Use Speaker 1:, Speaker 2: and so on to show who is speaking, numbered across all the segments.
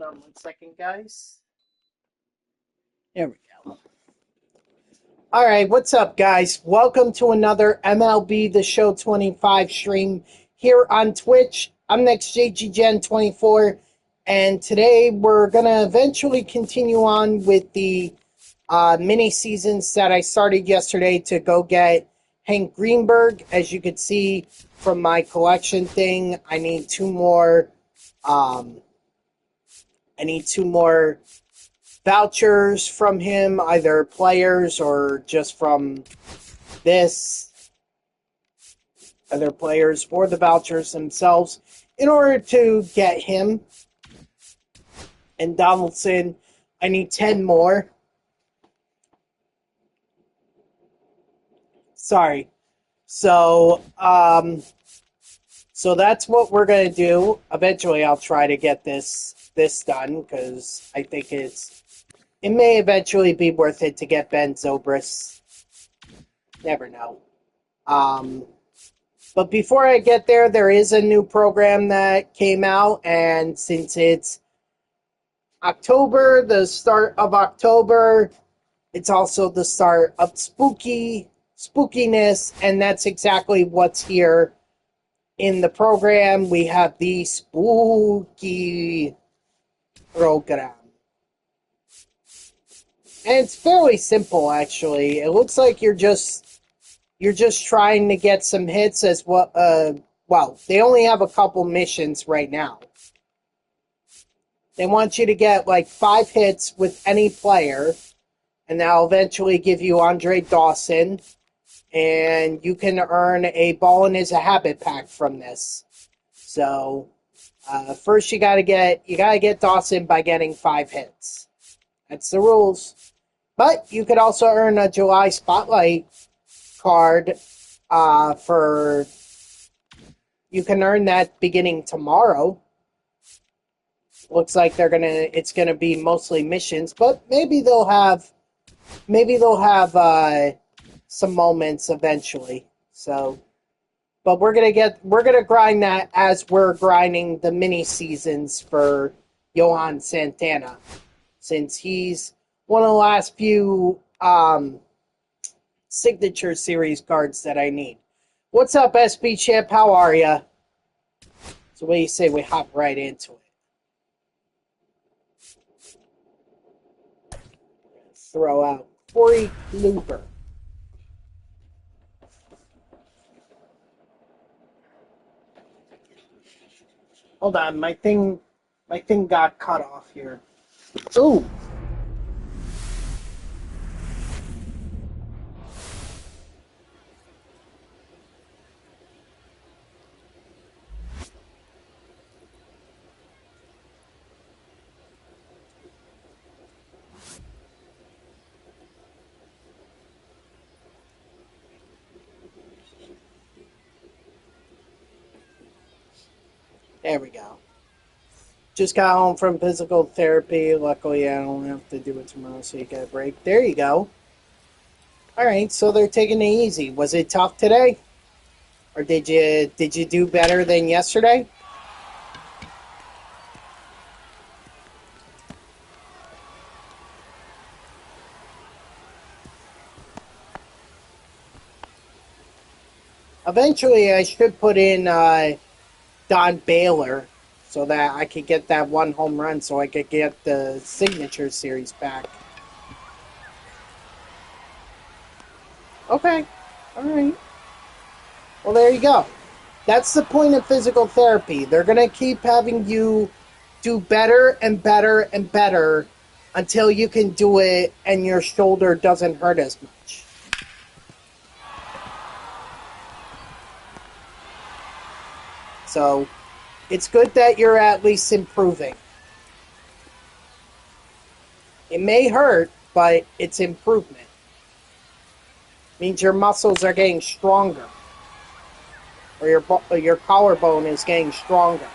Speaker 1: Hold on 1 second, guys. There we go. All right, what's up, guys? Welcome to another MLB The Show 25 stream here on Twitch. I'm NextJGGen24, and today we're going to eventually continue on with the mini seasons that I started yesterday to go get Hank Greenberg. As you can see from my collection thing, I need two more. I need two more vouchers from him, either players or just from this, other players or the vouchers themselves, in order to get him. And Donaldson, I need 10 more. Sorry. So that's what we're going to do. Eventually, I'll try to get this done, because I think it may eventually be worth it to get Ben Zobrist. Never know. But before I get there, there is a new program that came out, and since it's October, the start of October, it's also the start of spookiness, and that's exactly what's here in the program. We have the spooky program. And it's fairly simple, actually. It looks like you're just trying to get some hits as well. Well, they only have a couple missions right now. They want you to get like 5 hits with any player, and that'll eventually give you Andre Dawson, and you can earn a Ballin' is a Habit pack from this. So first you gotta get Dawson by getting 5 hits. That's the rules. But you could also earn a July Spotlight card you can earn that beginning tomorrow. Looks like it's gonna be mostly missions, but maybe they'll have some moments eventually. So, but we're gonna grind that as we're grinding the mini seasons for Johan Santana, since he's one of the last few signature series cards that I need. What's up, SB Champ? How are ya? So what do you say we hop right into it? Throw out Corey Kluber. Hold on, my thing got cut off here. Ooh. There we go. Just got home from physical therapy. Luckily, I don't have to do it tomorrow, so you get a break. There you go. All right, so they're taking it easy. Was it tough today, or did you do better than yesterday? Eventually, I should put in Don Baylor, so that I could get that 1 home run, so I could get the signature series back. Okay. All right. Well, there you go. That's the point of physical therapy. They're going to keep having you do better and better and better until you can do it and your shoulder doesn't hurt as much. So, it's good that you're at least improving. It may hurt, but it's improvement. It means your muscles are getting stronger, or your collarbone is getting stronger.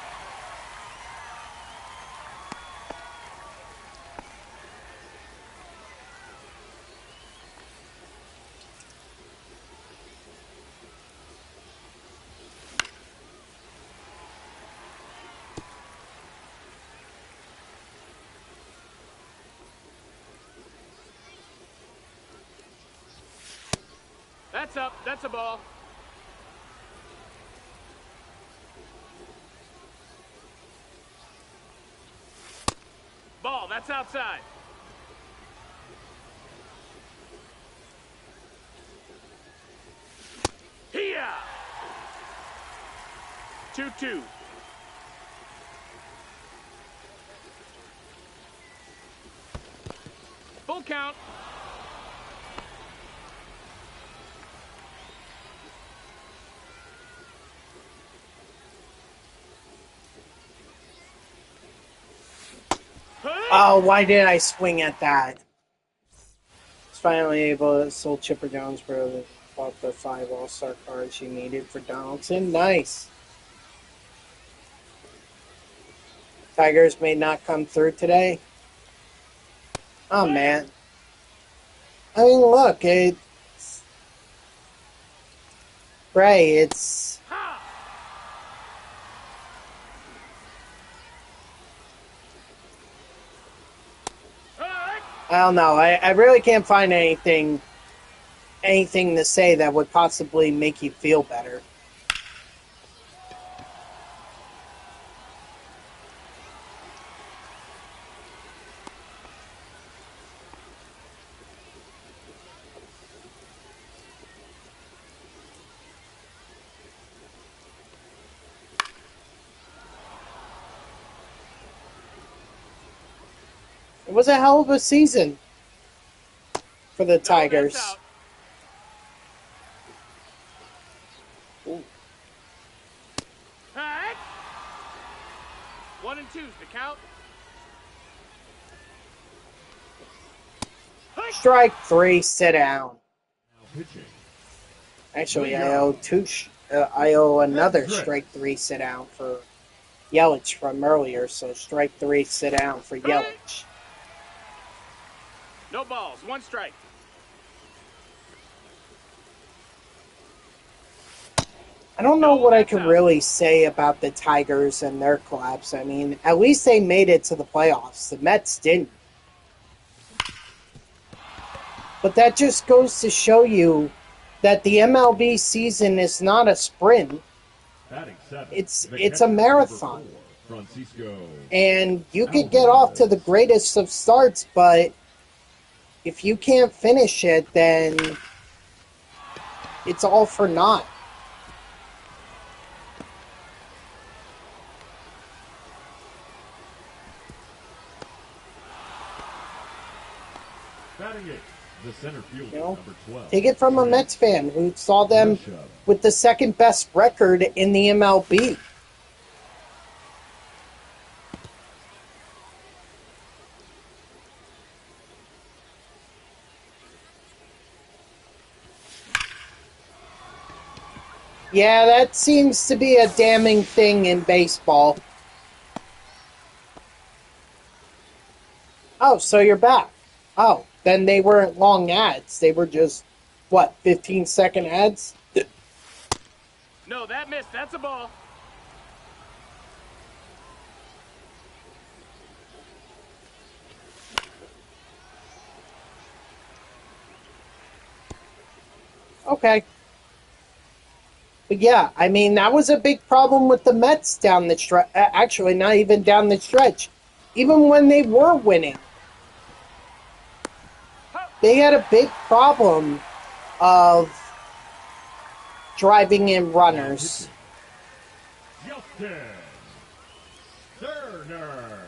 Speaker 2: That's up. That's a ball. Ball. That's outside. Here. 2-2. Full count.
Speaker 1: Oh, why did I swing at that? Was finally able to sold Chipper Jones for bought the 5 All-Star cards you needed for Donaldson. Nice. Tigers may not come through today. Oh, man. I mean, look, it's... Ray, it's... I don't know. I really can't find anything to say that would possibly make you feel better. It was a hell of a season for the Tigers.
Speaker 2: Hey. 1 and 2's the count.
Speaker 1: Strike 3, sit down. Actually, I owe another strike 3 sit down for Yelich from earlier, so strike 3 sit down for Yelich.
Speaker 2: No balls, 1 strike.
Speaker 1: I don't know what I can really say about the Tigers and their collapse. I mean, at least they made it to the playoffs. The Mets didn't. But that just goes to show you that the MLB season is not a sprint. It's a marathon. And you could get off to the greatest of starts, but if you can't finish it, then it's all for naught.
Speaker 3: The center fielder,
Speaker 1: you know,
Speaker 3: number 12.
Speaker 1: Take it from a Mets fan who saw them with the second best record in the MLB. Yeah, that seems to be a damning thing in baseball. Oh, so you're back. Oh, then they weren't long ads. They were just, what, 15-second ads?
Speaker 2: No, that missed. That's a ball.
Speaker 1: Okay. But yeah, I mean, that was a big problem with the Mets down the stretch. Actually, not even down the stretch. Even when they were winning. They had a big problem of driving in runners.
Speaker 3: Justin Turner.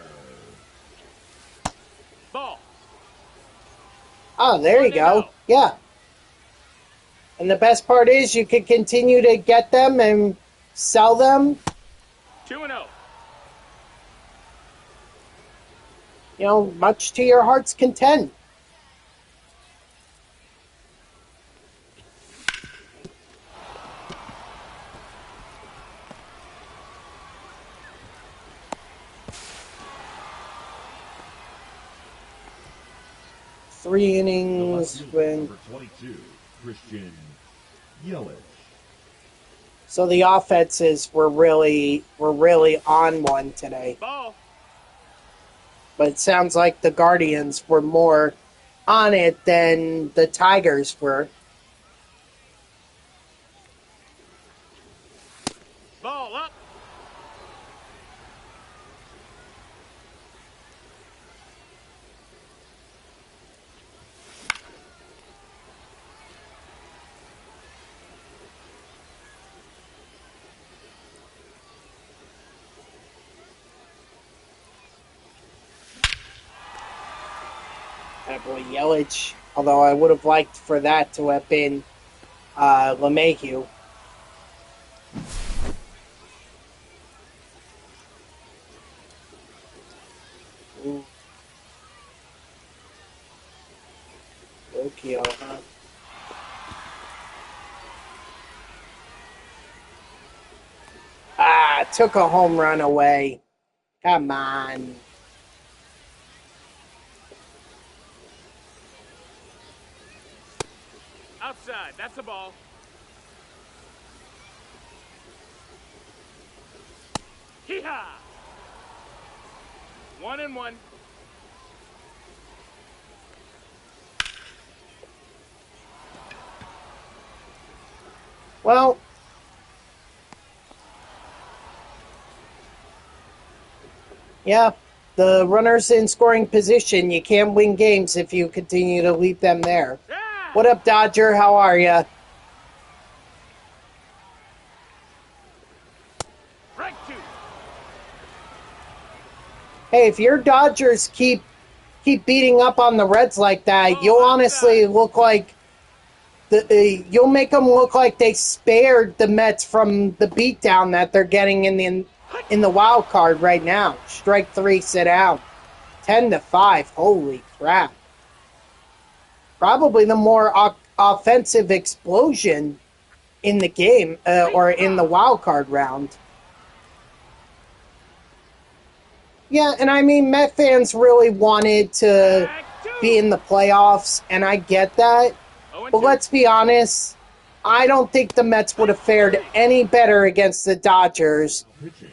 Speaker 2: Ball.
Speaker 1: Oh, there you go. Yeah. And the best part is you can continue to get them and sell them.
Speaker 2: 2-0.
Speaker 1: You know, much to your heart's content. Three innings when.
Speaker 3: Number 22, Christian Yelich.
Speaker 1: So the offenses were really on one today.
Speaker 2: Ball.
Speaker 1: But it sounds like the Guardians were more on it than the Tigers were. that boy Yelich. Although I would have liked for that to have been LeMahieu. Ooh. Tokyo, huh? Took a home run away. Come on.
Speaker 2: Outside. That's a ball. Hee-haw! 1-1.
Speaker 1: Well, yeah, the runners in scoring position. You can't win games if you continue to leave them there.
Speaker 2: Yeah!
Speaker 1: What up, Dodger? How are ya?
Speaker 2: Strike 2.
Speaker 1: Hey, if your Dodgers keep beating up on the Reds like that,
Speaker 2: Oh,
Speaker 1: you'll
Speaker 2: outside.
Speaker 1: honestly look like you'll make them look like they spared the Mets from the beatdown that they're getting in the wild card right now. Strike 3, sit down. 10-5. Holy crap! Probably the more offensive explosion in the game or in the wild card round. Yeah, and I mean, Met fans really wanted to be in the playoffs, and I get that. But let's be honest, I don't think the Mets would have fared any better against the Dodgers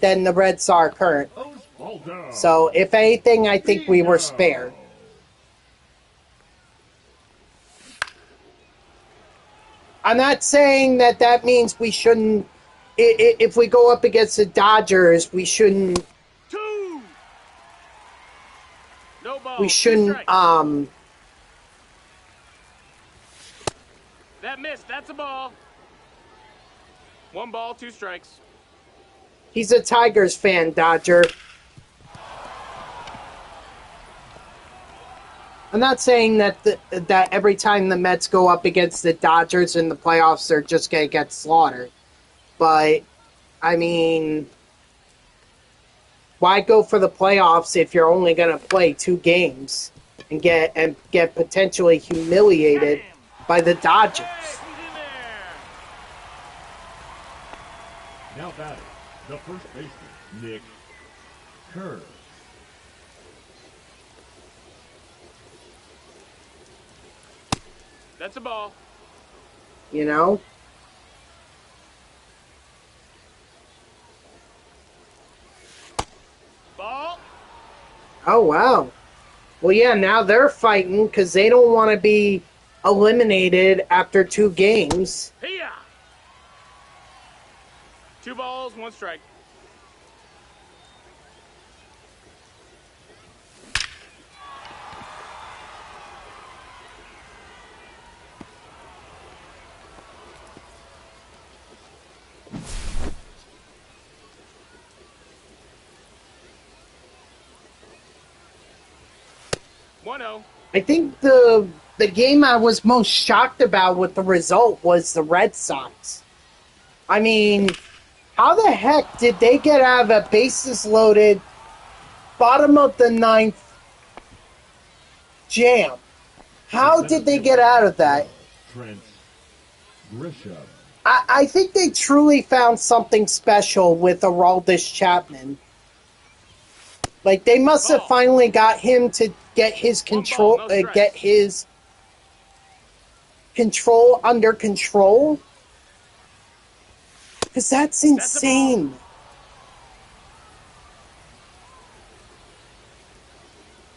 Speaker 1: than the Red Sox current. So, if anything, I think we were spared. I'm not saying that means we shouldn't. If we go up against the Dodgers, we shouldn't.
Speaker 2: No ball.
Speaker 1: We shouldn't.
Speaker 2: That missed. That's a ball. 1 ball, 2 strikes.
Speaker 1: He's a Tigers fan, Dodger. I'm not saying that that every time the Mets go up against the Dodgers in the playoffs, they're just going to get slaughtered. But, I mean, why go for the playoffs if you're only going to play 2 games and get potentially humiliated by the Dodgers?
Speaker 3: Now batting, the first baseman, Nick Kerr.
Speaker 2: That's a ball.
Speaker 1: You know?
Speaker 2: Ball.
Speaker 1: Oh, wow. Well, yeah, now they're fighting because they don't want to be eliminated after 2 games.
Speaker 2: Hiya! 2 balls, 1 strike.
Speaker 1: I think the game I was most shocked about with the result was the Red Sox. I mean, how the heck did they get out of a bases loaded, bottom of the 9th jam? How did they get out of that? I think they truly found something special with Aroldis Chapman. Like, they must have finally got him to get his control, get his control under control. Because that's insane.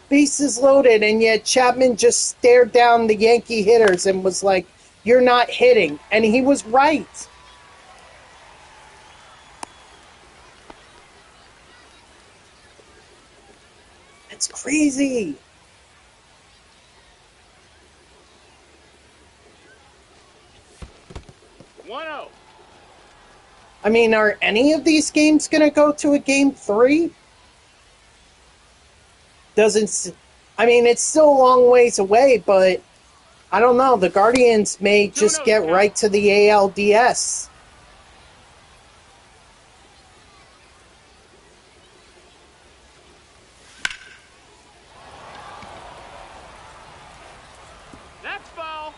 Speaker 1: Bases loaded, and yet Chapman just stared down the Yankee hitters and was like, "You're not hitting." And he was right. It's crazy. I mean, are any of these games going to go to a game 3? I mean, it's still a long ways away, but I don't know. The Guardians may just get right to the ALDS.
Speaker 2: That's foul.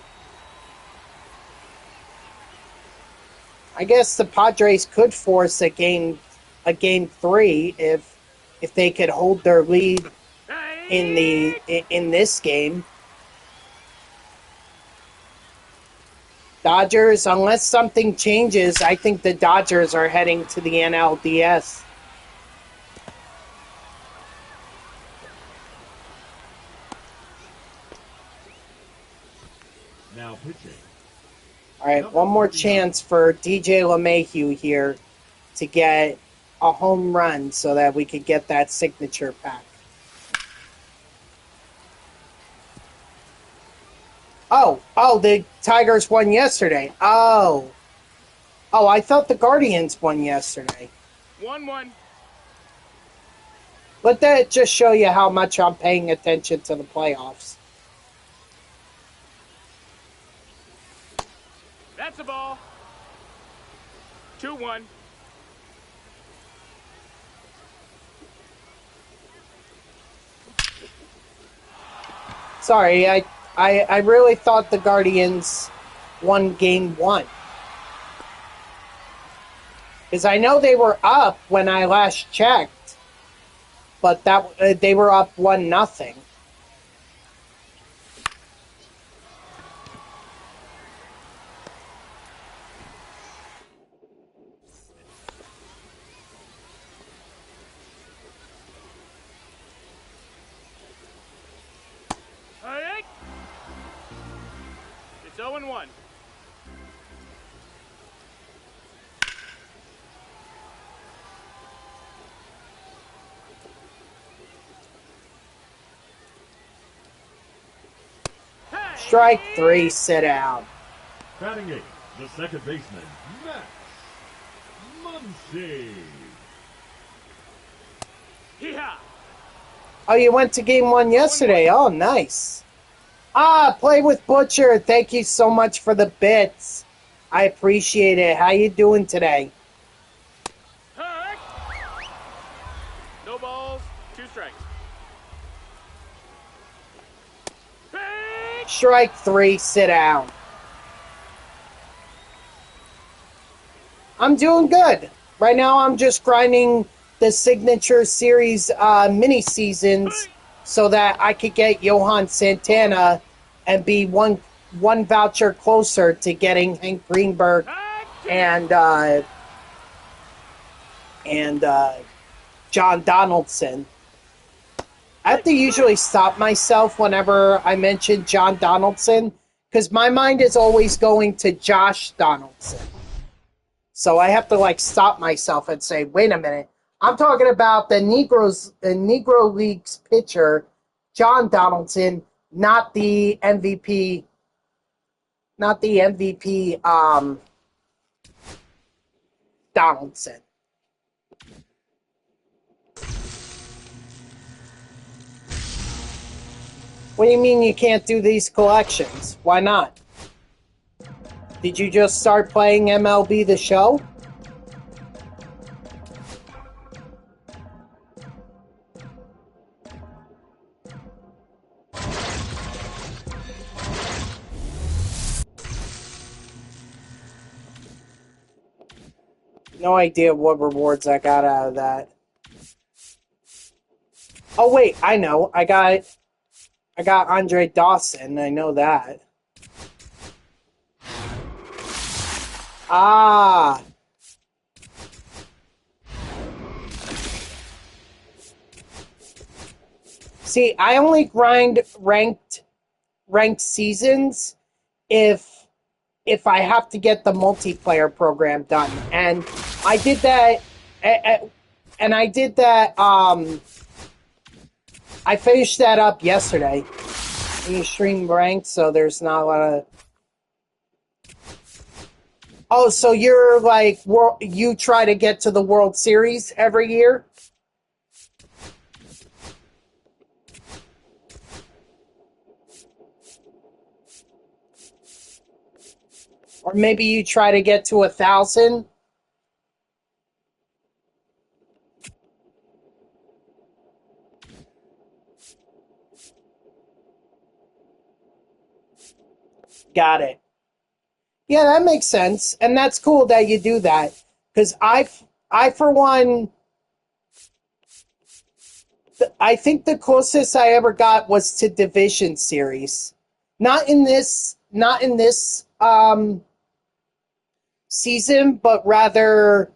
Speaker 1: I guess the Padres could force a game 3 if they could hold their lead in this game. Dodgers, unless something changes, I think the Dodgers are heading to the NLDS.
Speaker 3: Now pitching.
Speaker 1: All right, one more chance for DJ LeMahieu here to get a home run so that we could get that signature pack. Oh, the Tigers won yesterday. Oh, I thought the Guardians won yesterday.
Speaker 2: 1-1.
Speaker 1: Let that just show you how much I'm paying attention to the playoffs.
Speaker 2: That's a ball. 2-1.
Speaker 1: Sorry, I really thought the Guardians won game 1. Because I know they were up when I last checked, but they were up 1-0.
Speaker 2: It's 0-1.
Speaker 1: Strike 3, sit down.
Speaker 3: Batting 8, the second baseman, Max Muncy.
Speaker 2: Hee-haw.
Speaker 1: Oh, you went to game 1 yesterday. Oh, nice. Play with Butcher. Thank you so much for the bits. I appreciate it. How you doing today?
Speaker 2: No balls, 2 strikes.
Speaker 1: Strike 3, sit down. I'm doing good. Right now I'm just grinding the Signature Series mini seasons so that I could get Johan Santana and be one voucher closer to getting Hank Greenberg and John Donaldson. I have to usually stop myself whenever I mention John Donaldson because my mind is always going to Josh Donaldson. So I have to stop myself and say, wait a minute. I'm talking about the Negro Leagues pitcher, John Donaldson, not the MVP. Not the MVP, Donaldson. What do you mean you can't do these collections? Why not? Did you just start playing MLB The Show? No idea what rewards I got out of that. Oh wait, I know. I got Andre Dawson. I know that. Ah. See, I only grind ranked seasons if I have to get the multiplayer program done. And I did that I finished that up yesterday. You stream ranked, so there's not a lot of... Oh, so you're you try to get to the World Series every year? Or maybe you try to get to 1,000. Got it. Yeah, that makes sense. And that's cool that you do that. Because I, for one, I think the closest I ever got was to Division Series. Not in this season, but rather,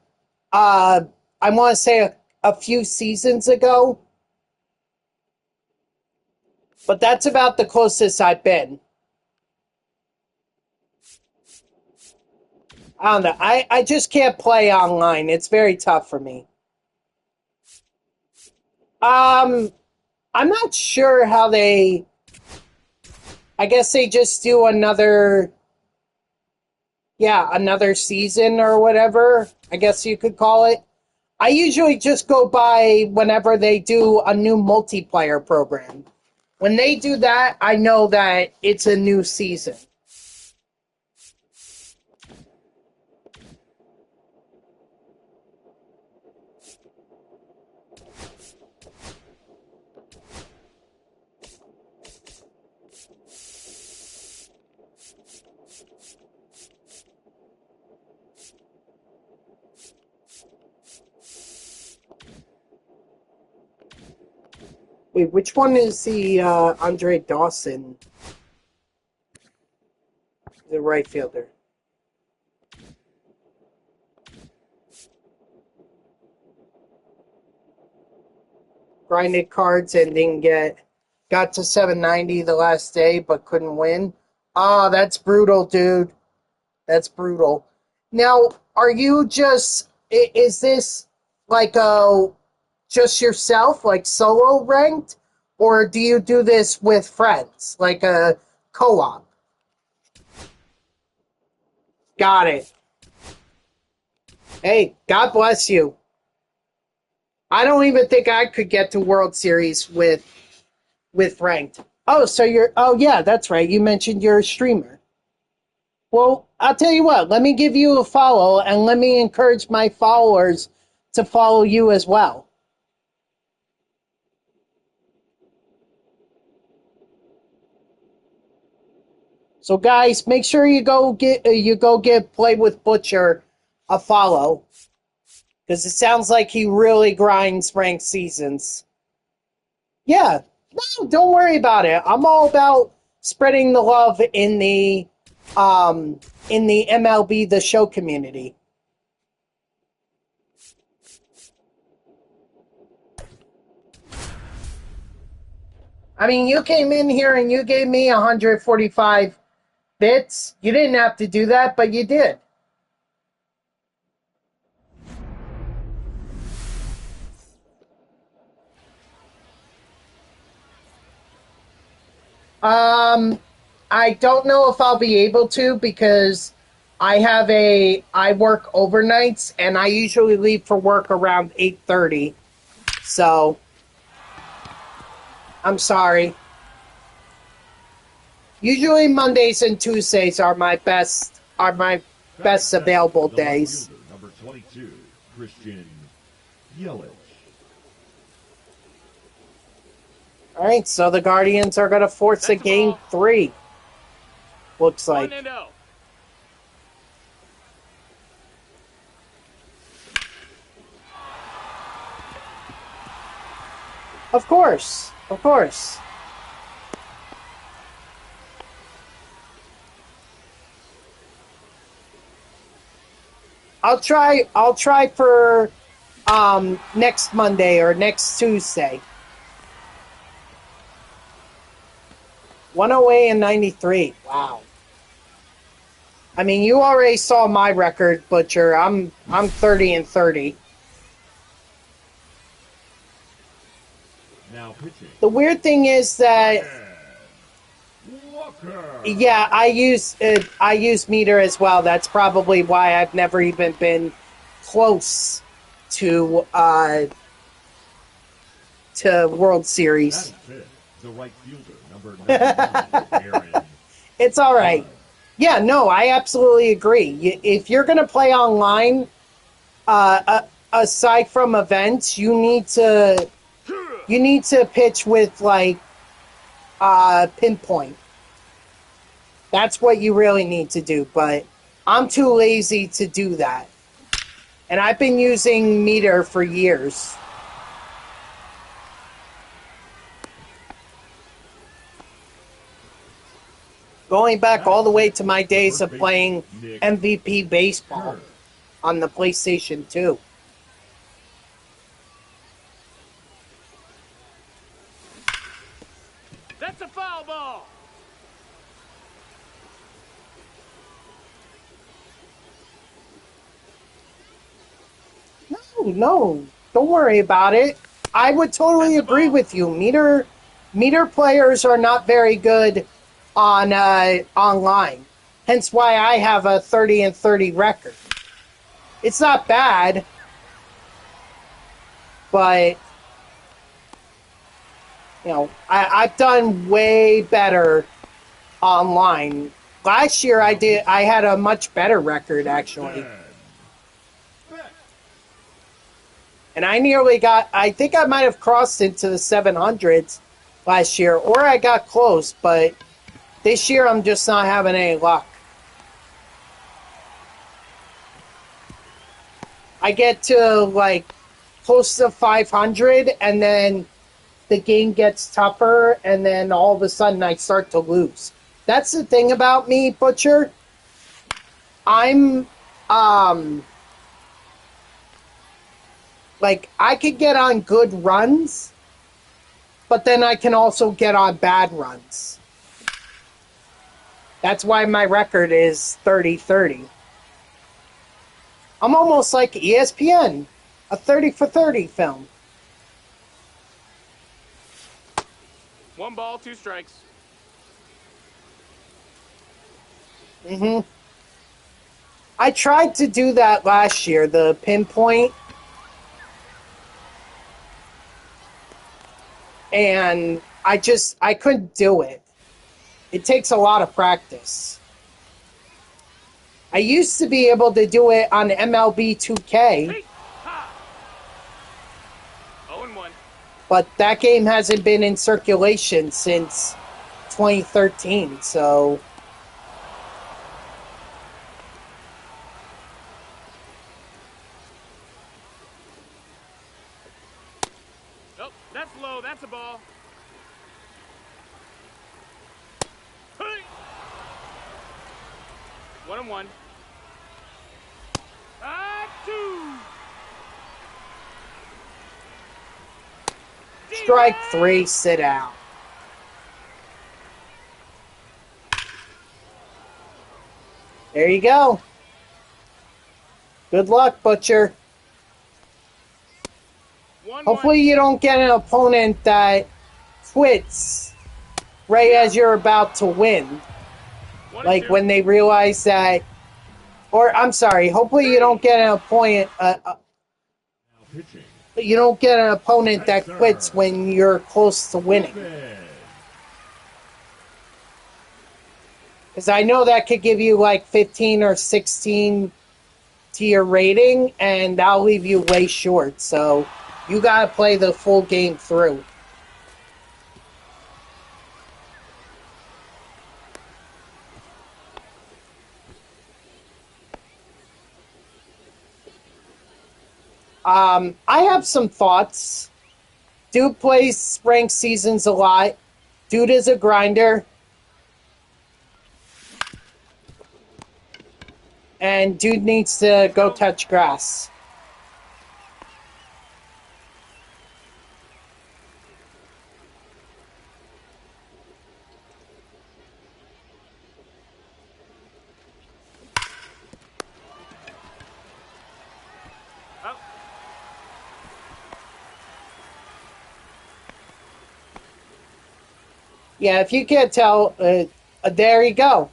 Speaker 1: I want to say a few seasons ago. But that's about the closest I've been. I don't know. I just can't play online. It's very tough for me. I'm not sure how they. I guess they just do another season or whatever, I guess you could call it. I usually just go by whenever they do a new multiplayer program. When they do that, I know that it's a new season. Wait, which one is the Andre Dawson? The right fielder. Grinded cards and got to 790 the last day but couldn't win. Ah, that's brutal, dude. That's brutal. Now, are you is this like just yourself, like solo ranked? Or do you do this with friends, like a co-op? Got it. Hey, God bless you. I don't even think I could get to World Series with ranked. Oh yeah, that's right. You mentioned you're a streamer. Well, I'll tell you what, let me give you a follow and let me encourage my followers to follow you as well. So guys, make sure you go get Play with Butcher a follow, because it sounds like he really grinds ranked seasons. Yeah, no, don't worry about it. I'm all about spreading the love in the MLB The Show community. I mean, you came in here and you gave me 145 bits. You didn't have to do that, but you did. I don't know if I'll be able to, because I work overnights and I usually leave for work around 8:30. So I'm sorry. Usually Mondays and Tuesdays are my best available
Speaker 3: The left
Speaker 1: days.
Speaker 3: fielder, number 22, Christian Yelich.
Speaker 1: All right, so the Guardians are going to force a
Speaker 2: That's the
Speaker 1: game
Speaker 2: ball.
Speaker 1: 3. Looks like.
Speaker 2: 1-0.
Speaker 1: Of course. Of course. I'll try for next Monday or next Tuesday. 108 and 93. Wow. I mean, you already saw my record, Butcher. I'm 30 and 30.
Speaker 3: Now pitching.
Speaker 1: The weird thing is that
Speaker 3: Walker.
Speaker 1: yeah, I use meter as well. That's probably why I've never even been close to World
Speaker 3: That
Speaker 1: Series.
Speaker 3: is fifth. The right fielder, number 99, Aaron.
Speaker 1: It's all right. Yeah, no, I absolutely agree. If you're going to play online, aside from events, you need to pitch with like pinpoint. That's what you really need to do. But I'm too lazy to do that, and I've been using meter for years. Going back all the way to my days of playing MVP baseball on the PlayStation 2.
Speaker 2: That's a foul ball.
Speaker 1: No, don't worry about it. I would totally agree with you. Meter players are not very good on online. Hence why I have a 30-30 record. It's not bad, but I've done way better online. Last year I had a much better record actually. And I think I might have crossed into the 700s last year, or I got close, but this year I'm just not having any luck. I get to like close to 500, and then the game gets tougher, and then all of a sudden I start to lose. That's the thing about me, Butcher. I'm, like, I could get on good runs, but then I can also get on bad runs. That's why my record is 30-30. I'm almost like ESPN, a 30 for 30 film.
Speaker 2: 1 ball, 2 strikes.
Speaker 1: I tried to do that last year, the pinpoint. And I couldn't do it. It takes a lot of practice. I used to be able to do it on MLB 2K,
Speaker 2: 0-1.
Speaker 1: but that game hasn't been in circulation since 2013, so...
Speaker 2: Oh, that's low. That's a ball. Hey! 1-1. 2.
Speaker 1: Strike 3, sit out. There you go. Good luck, Butcher.
Speaker 2: 1-1.
Speaker 1: Hopefully you don't get an opponent that quits right as you're about to win. Like when they realize that... Or, I'm sorry, hopefully you don't get an opponent... you don't get an opponent that quits when you're close to winning. Because I know that could give you like 15 or 16 to your rating, and that'll leave you way short. So you gotta play the full game through. I have some thoughts. Dude plays ranked seasons a lot. Dude is a grinder. And dude needs to go touch grass.
Speaker 2: Oh.
Speaker 1: Yeah, if you can't tell, there you go.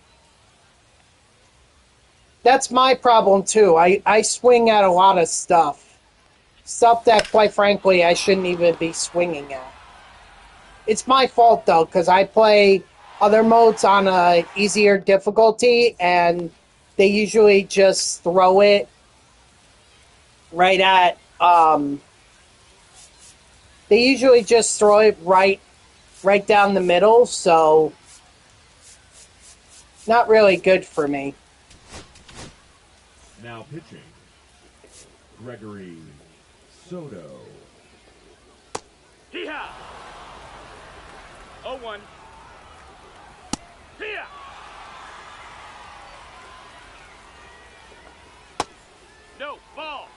Speaker 1: That's my problem, too. I swing at a lot of stuff. Stuff that, quite frankly, I shouldn't even be swinging at. It's my fault, though, because I play other modes on a easier difficulty, and they usually just throw it right at they usually just throw it right down the middle, so not really good for me.
Speaker 3: Now pitching, Gregory Soto.
Speaker 2: Hee-haw! 0-1. Hee-haw! No, ball.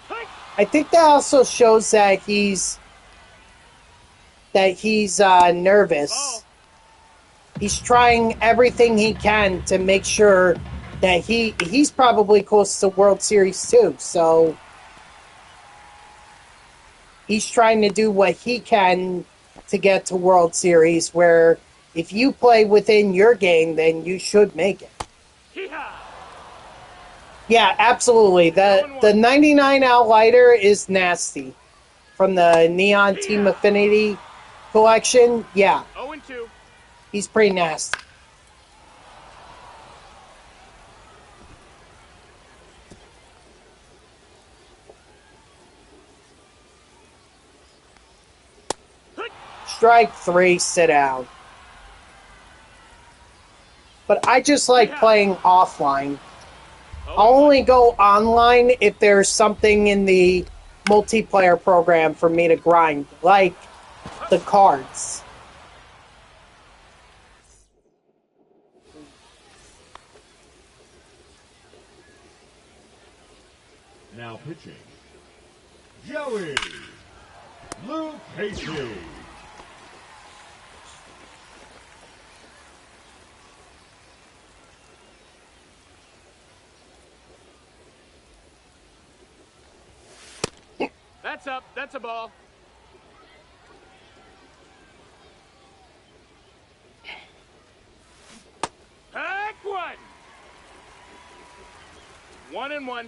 Speaker 2: Hey!
Speaker 1: I think that also shows that he's nervous.
Speaker 2: Ball.
Speaker 1: He's trying everything he can to make sure that he's probably close to World Series too. So he's trying to do what he can to get to World Series, where if you play within your game, then you should make it.
Speaker 2: Hee-haw!
Speaker 1: Yeah, absolutely. The 99 Outlighter is nasty. From the Neon Team Affinity collection, yeah,
Speaker 2: 0-2.
Speaker 1: he's pretty nasty. Strike 3, sit down. But I just like playing offline. I'll only go online if there's something in the multiplayer program for me to grind, like the cards.
Speaker 3: Now pitching, Joey Luke Casey.
Speaker 2: That's up. That's a ball. Hack one. 1-1.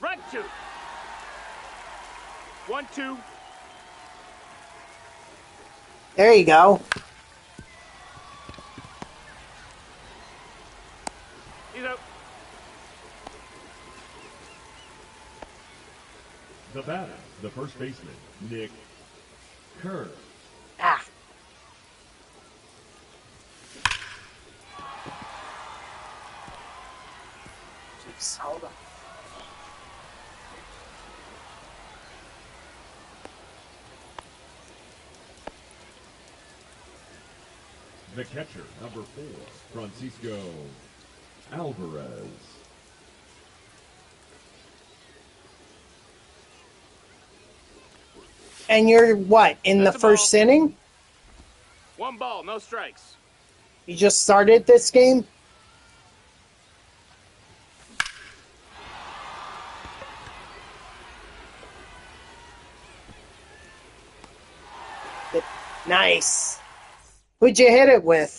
Speaker 2: Run 2. 1-2.
Speaker 1: There you go.
Speaker 2: He's out.
Speaker 3: The batter, the first baseman, Nick Kerr.
Speaker 1: Ah. Jeez, hold on.
Speaker 3: The catcher, number 4, Francisco Alvarez.
Speaker 1: And you're what, in
Speaker 2: That's
Speaker 1: the
Speaker 2: a ball.
Speaker 1: first inning?
Speaker 2: 1 ball, no strikes.
Speaker 1: You just started this game? Nice. Who'd you hit it with?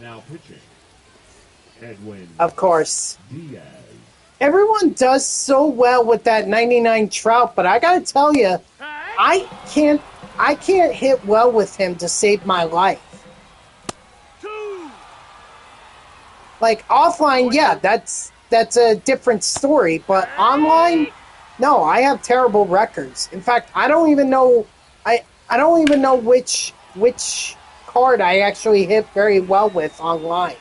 Speaker 3: Now pitching, Edwin
Speaker 1: Of course.
Speaker 3: Diaz.
Speaker 1: Everyone does so well with that 99 Trout, but I gotta tell you, I can't hit well with him to save my life.
Speaker 2: 2.
Speaker 1: Like offline, yeah, that's a different story, but online, no, I have terrible records. In fact, I don't even know which card I actually hit very well with online.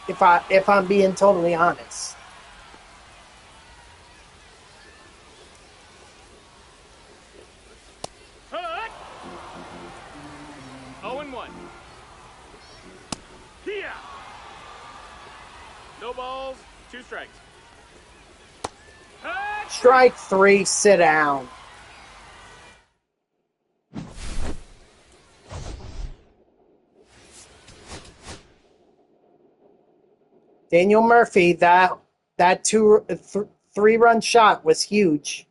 Speaker 1: If I'm being totally honest.
Speaker 2: Hut. 0-1. Here. No balls, 2 strikes. Hut.
Speaker 1: Strike 3, sit down. Daniel Murphy, that 3-run shot was huge.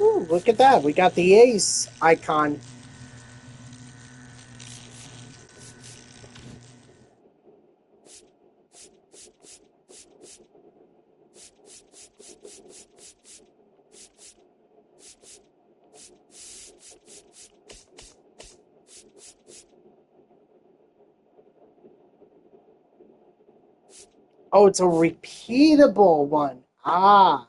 Speaker 1: Ooh, look at that. We got the ace icon. Oh, it's a repeatable one. Ah.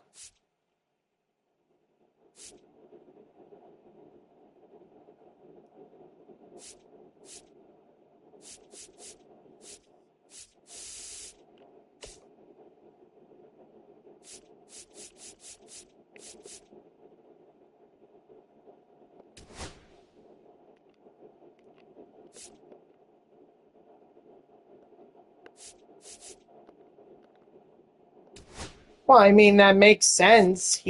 Speaker 1: Well, I mean, that makes sense.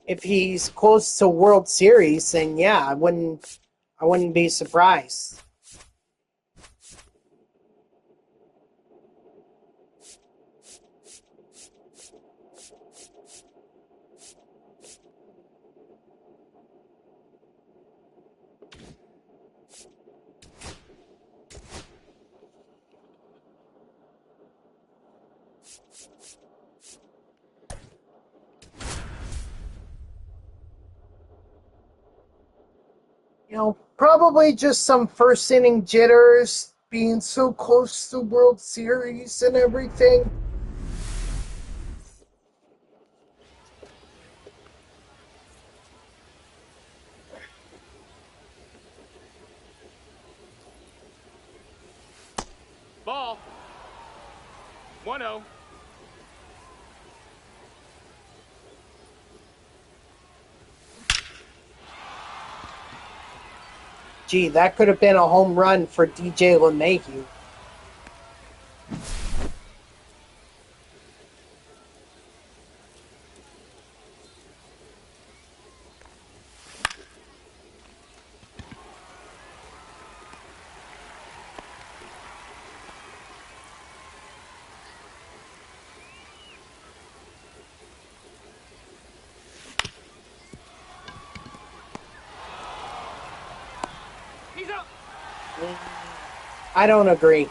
Speaker 1: If he's close to World Series, then yeah, I wouldn't be surprised. You know, probably just some first inning jitters, being so close to World Series and everything.
Speaker 2: Ball. 1-0.
Speaker 1: Gee, that could have been a home run for DJ LeMahieu.
Speaker 2: He's up.
Speaker 1: I don't agree.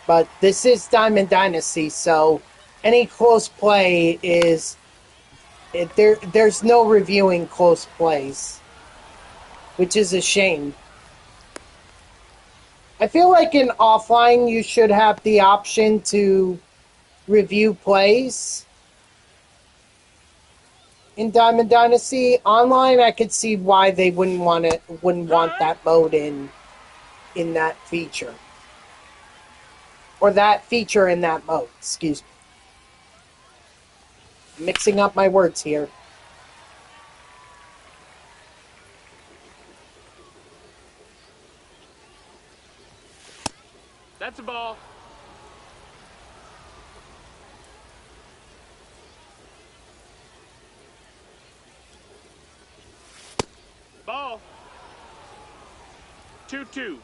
Speaker 1: But this is Diamond Dynasty, so any close play is there's no reviewing close plays, which is a shame. I feel like in offline you should have the option to review plays. In Diamond Dynasty online, I could see why they wouldn't want that mode in that feature. Or that feature in that mode, excuse me. Mixing up my words here.
Speaker 2: That's a ball. Ball. 2-2.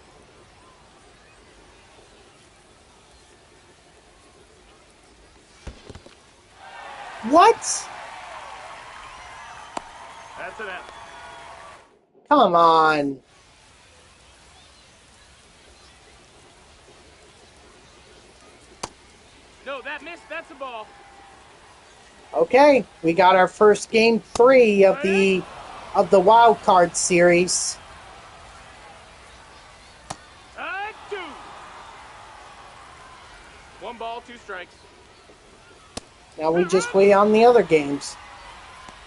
Speaker 1: What?
Speaker 2: That's an out.
Speaker 1: Come on.
Speaker 2: No, that missed. That's a ball.
Speaker 1: Okay, we got our first game 3 of the wild card series.
Speaker 2: 2. 1 ball, 2 strikes.
Speaker 1: Now we just wait on the other games.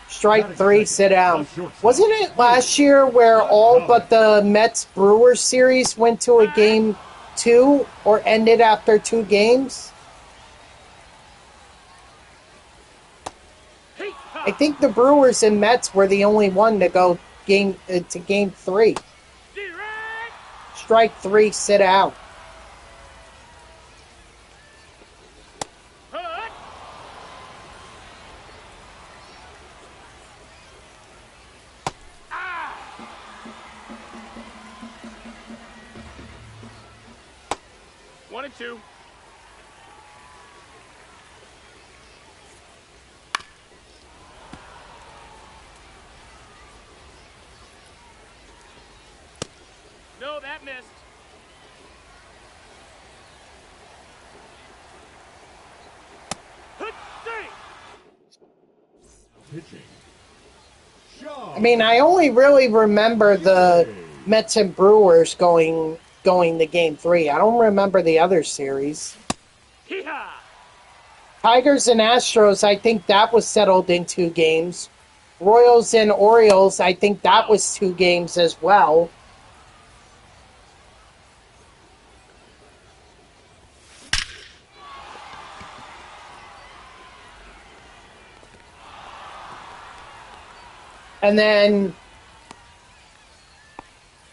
Speaker 1: Strike 3, sit down. Wasn't it last year where all but the Mets Brewers series went to a game 2 or ended after 2 games? I think the Brewers and Mets were the only one to go to game 3. Strike 3, sit out.
Speaker 2: 1-2. No, that missed. Hit,
Speaker 3: Pitching. Shaw.
Speaker 1: I mean, I only really remember the Mets and Brewers going to Game 3. I don't remember the other series.
Speaker 2: Hee-haw.
Speaker 1: Tigers and Astros, I think that was settled in 2 games. Royals and Orioles, I think that was 2 games as well. And then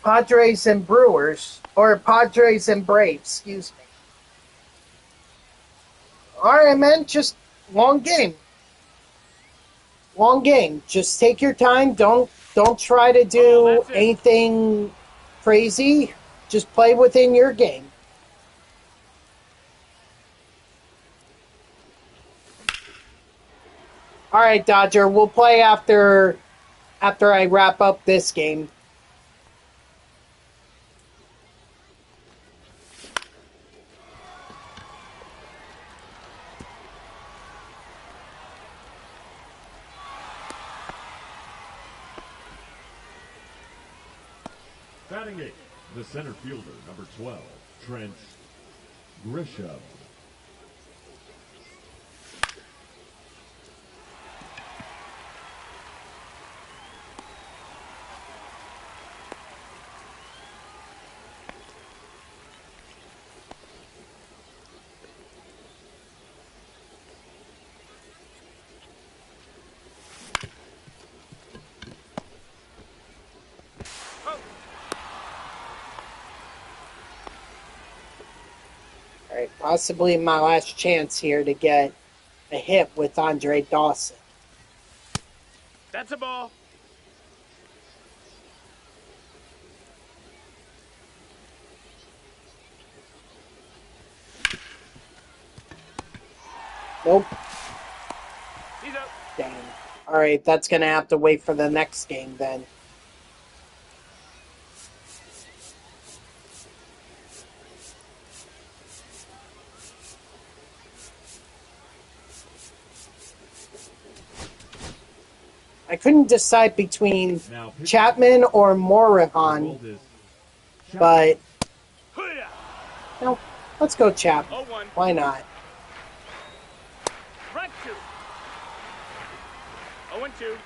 Speaker 1: Padres and Brewers, or Padres and Braves, excuse me. All right, man, just long game. Long game. Just take your time. Don't try to do
Speaker 2: that's it.
Speaker 1: anything crazy. Just play within your game. All right, Dodger. We'll play after I wrap up this game.
Speaker 3: Batting 8, the center fielder, number 12, Trent Grisham.
Speaker 1: All right, possibly my last chance here to get a hit with Andre Dawson.
Speaker 2: That's a ball.
Speaker 1: Nope.
Speaker 2: He's up.
Speaker 1: Dang. All right, that's going to have to wait for the next game then. I couldn't decide between Chapman or Morahan, but
Speaker 2: Hoo-yah.
Speaker 1: no, let's go Chapman.
Speaker 2: 0-1.
Speaker 1: Why not?
Speaker 2: Right 2. 0-2.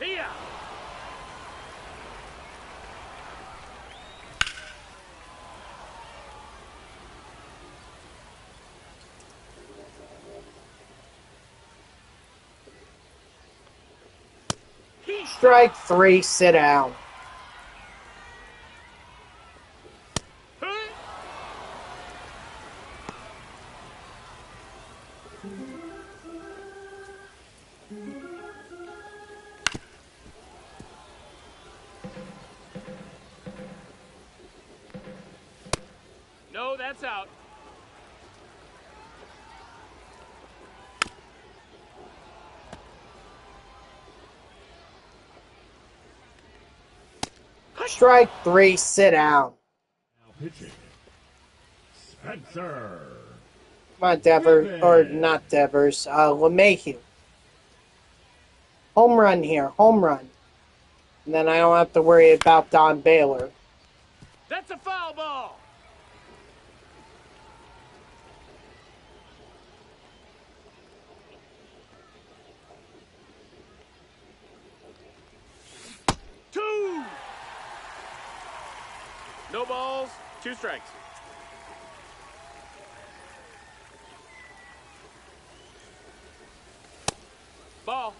Speaker 2: Hee-yah.
Speaker 1: Strike 3, sit down.
Speaker 2: Hey. No, that's out.
Speaker 1: Strike 3, sit down.
Speaker 3: Now pitching, Spencer.
Speaker 1: Come on, Devers, or not Devers, LeMahieu. Home run here, home run. And then I don't have to worry about Don Baylor.
Speaker 2: That's a foul ball. Two. No balls, 2 strikes. Ball.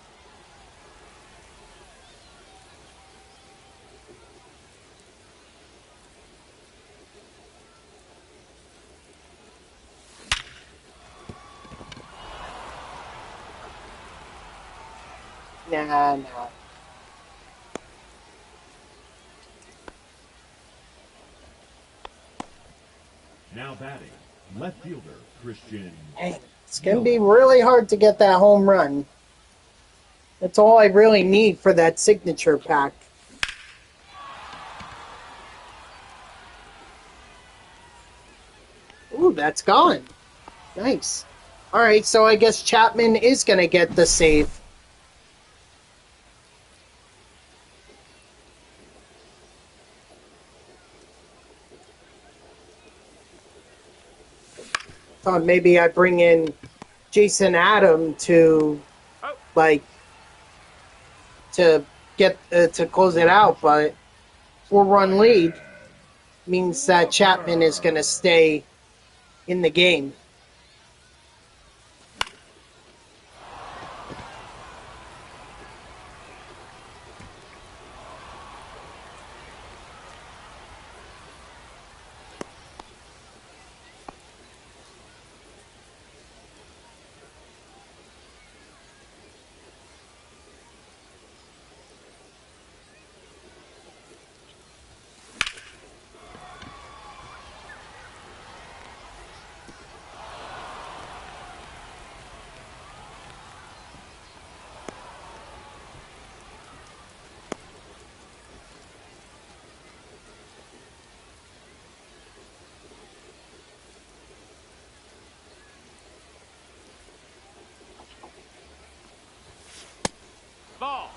Speaker 1: Nah.
Speaker 3: Now batting, left fielder Christian.
Speaker 1: Dang, it's going to be really hard to get that home run. That's all I really need for that signature pack. Ooh, that's gone. Nice. Alright, so I guess Chapman is going to get the save. Thought maybe I bring in Jason Adam to, like, to get to close it out, but 4-run lead means that Chapman is going to stay in the game.
Speaker 2: Ball.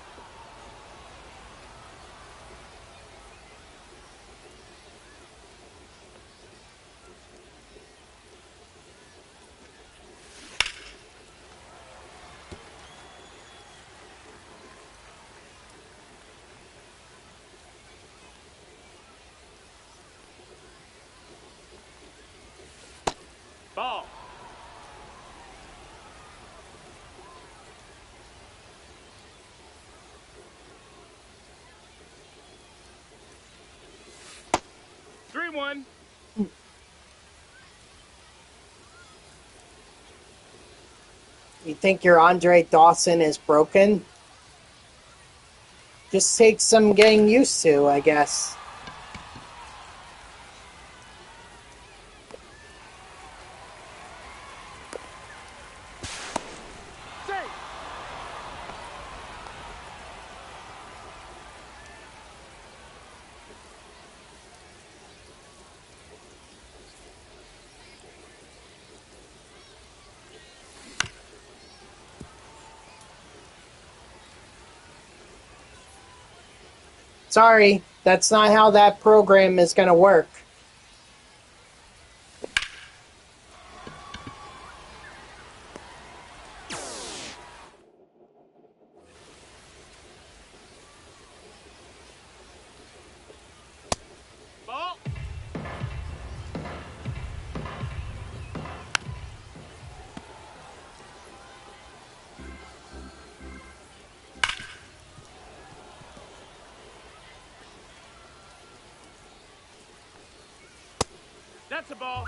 Speaker 2: Ball. Three one.
Speaker 1: You think your Andre Dawson is broken? Just takes some getting used to, I guess.
Speaker 2: Save.
Speaker 1: Sorry, that's not how that program is going to work.
Speaker 2: Ball. That's a ball.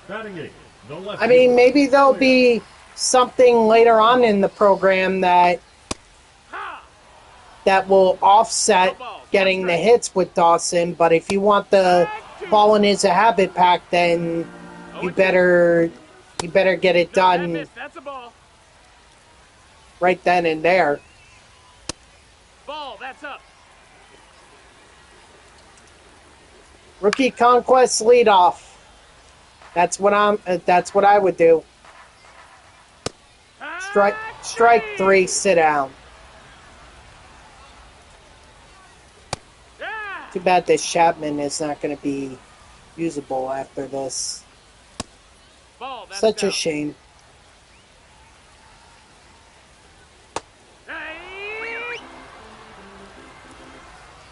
Speaker 3: Batting eight, the left
Speaker 1: I mean,
Speaker 3: fielder,
Speaker 1: maybe there'll
Speaker 3: Sawyer.
Speaker 1: be something later on in the program that will offset getting the hits with Dawson, but if you want the fallen is a habit pack, then you better get it
Speaker 2: No, that
Speaker 1: done
Speaker 2: missed. That's a ball.
Speaker 1: right then and there.
Speaker 2: Ball. That's up.
Speaker 1: Rookie conquest leadoff. That's what I would do. Strike three, sit down.
Speaker 2: Yeah.
Speaker 1: Too bad this Chapman is not going to be usable after this.
Speaker 2: Ball. That's
Speaker 1: Such
Speaker 2: down.
Speaker 1: a shame.
Speaker 2: Hey.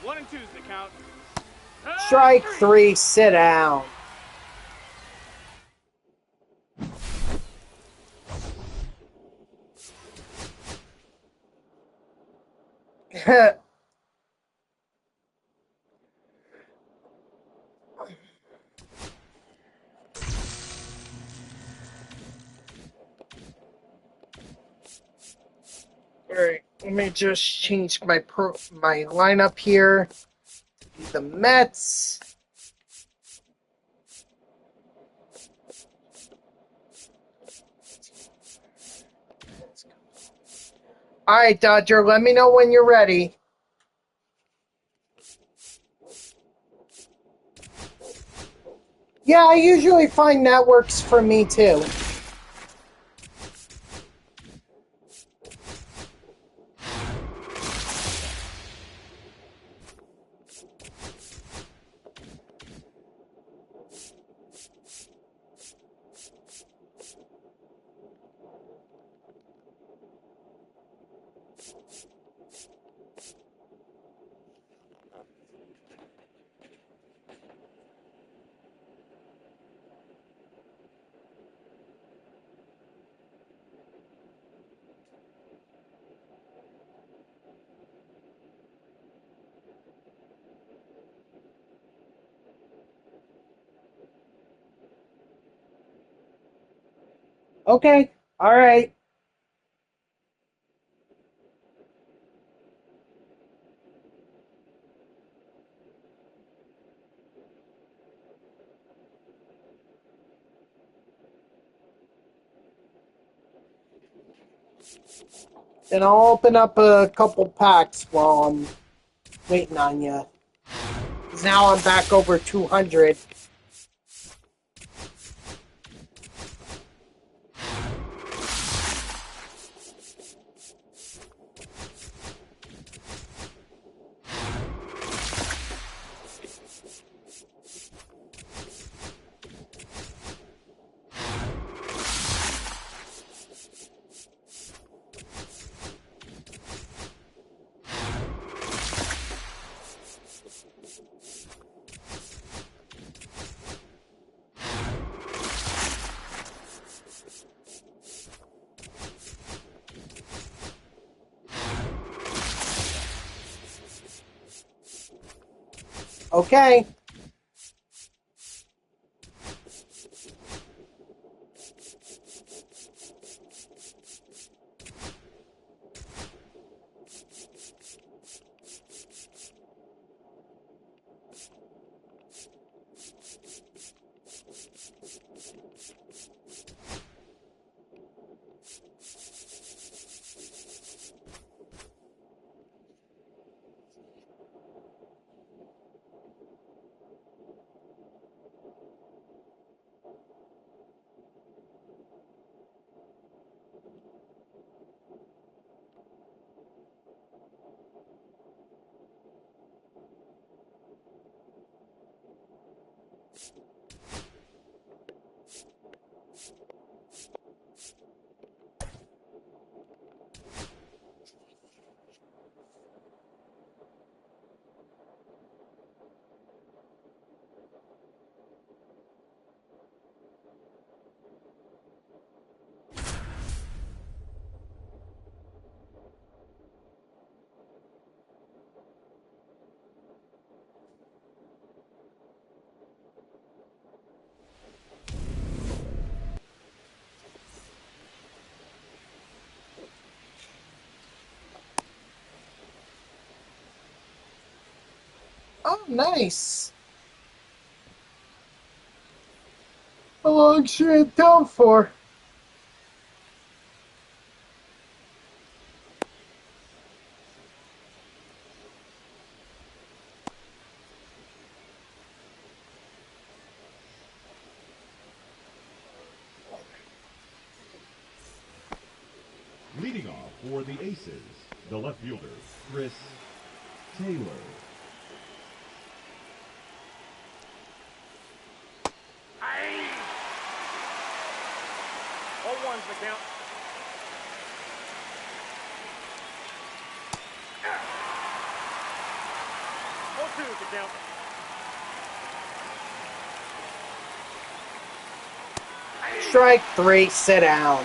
Speaker 2: 1 and 2's the count.
Speaker 1: Strike three, sit down. Alright, let me just change my lineup here. The Mets. Alright, Dodger, let me know when you're ready. Yeah, I usually find that works for me too. Okay, alright. Then I'll open up a couple packs while I'm waiting on you. 'Cause now I'm back over 200. Okay. Oh, nice. How long should it down for?
Speaker 3: Leading off for the Aces, the left fielder, Chris Taylor.
Speaker 2: Aye. 0-1's the count. Oh, 2's the count.
Speaker 1: Strike 3, sit down.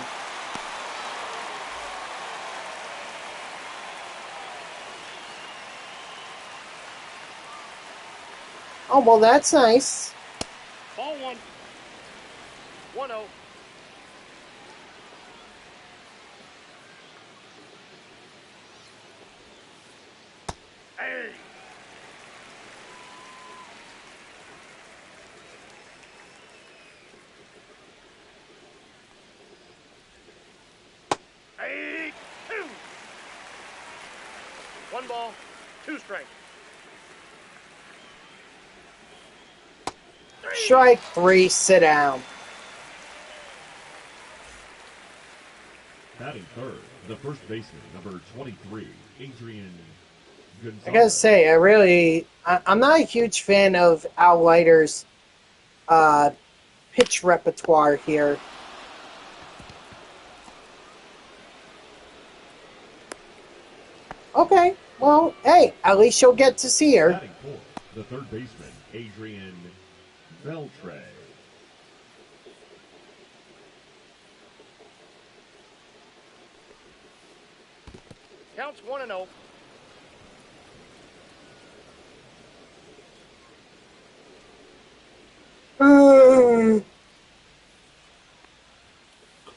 Speaker 1: Oh, well, that's nice.
Speaker 2: Ball 1. 1-0. Hey. Hey. 2. 1 ball, 2 strikes.
Speaker 1: Strike 3, sit down.
Speaker 3: Batting third, the first baseman, number 23, Adrian Gonzalez.
Speaker 1: I gotta say, I'm not a huge fan of Al Leiter's pitch repertoire here. Okay, well, hey, at least you'll get to see her.
Speaker 3: Batting fourth, the third baseman, Adrian Beltre.
Speaker 2: Counts 1-0.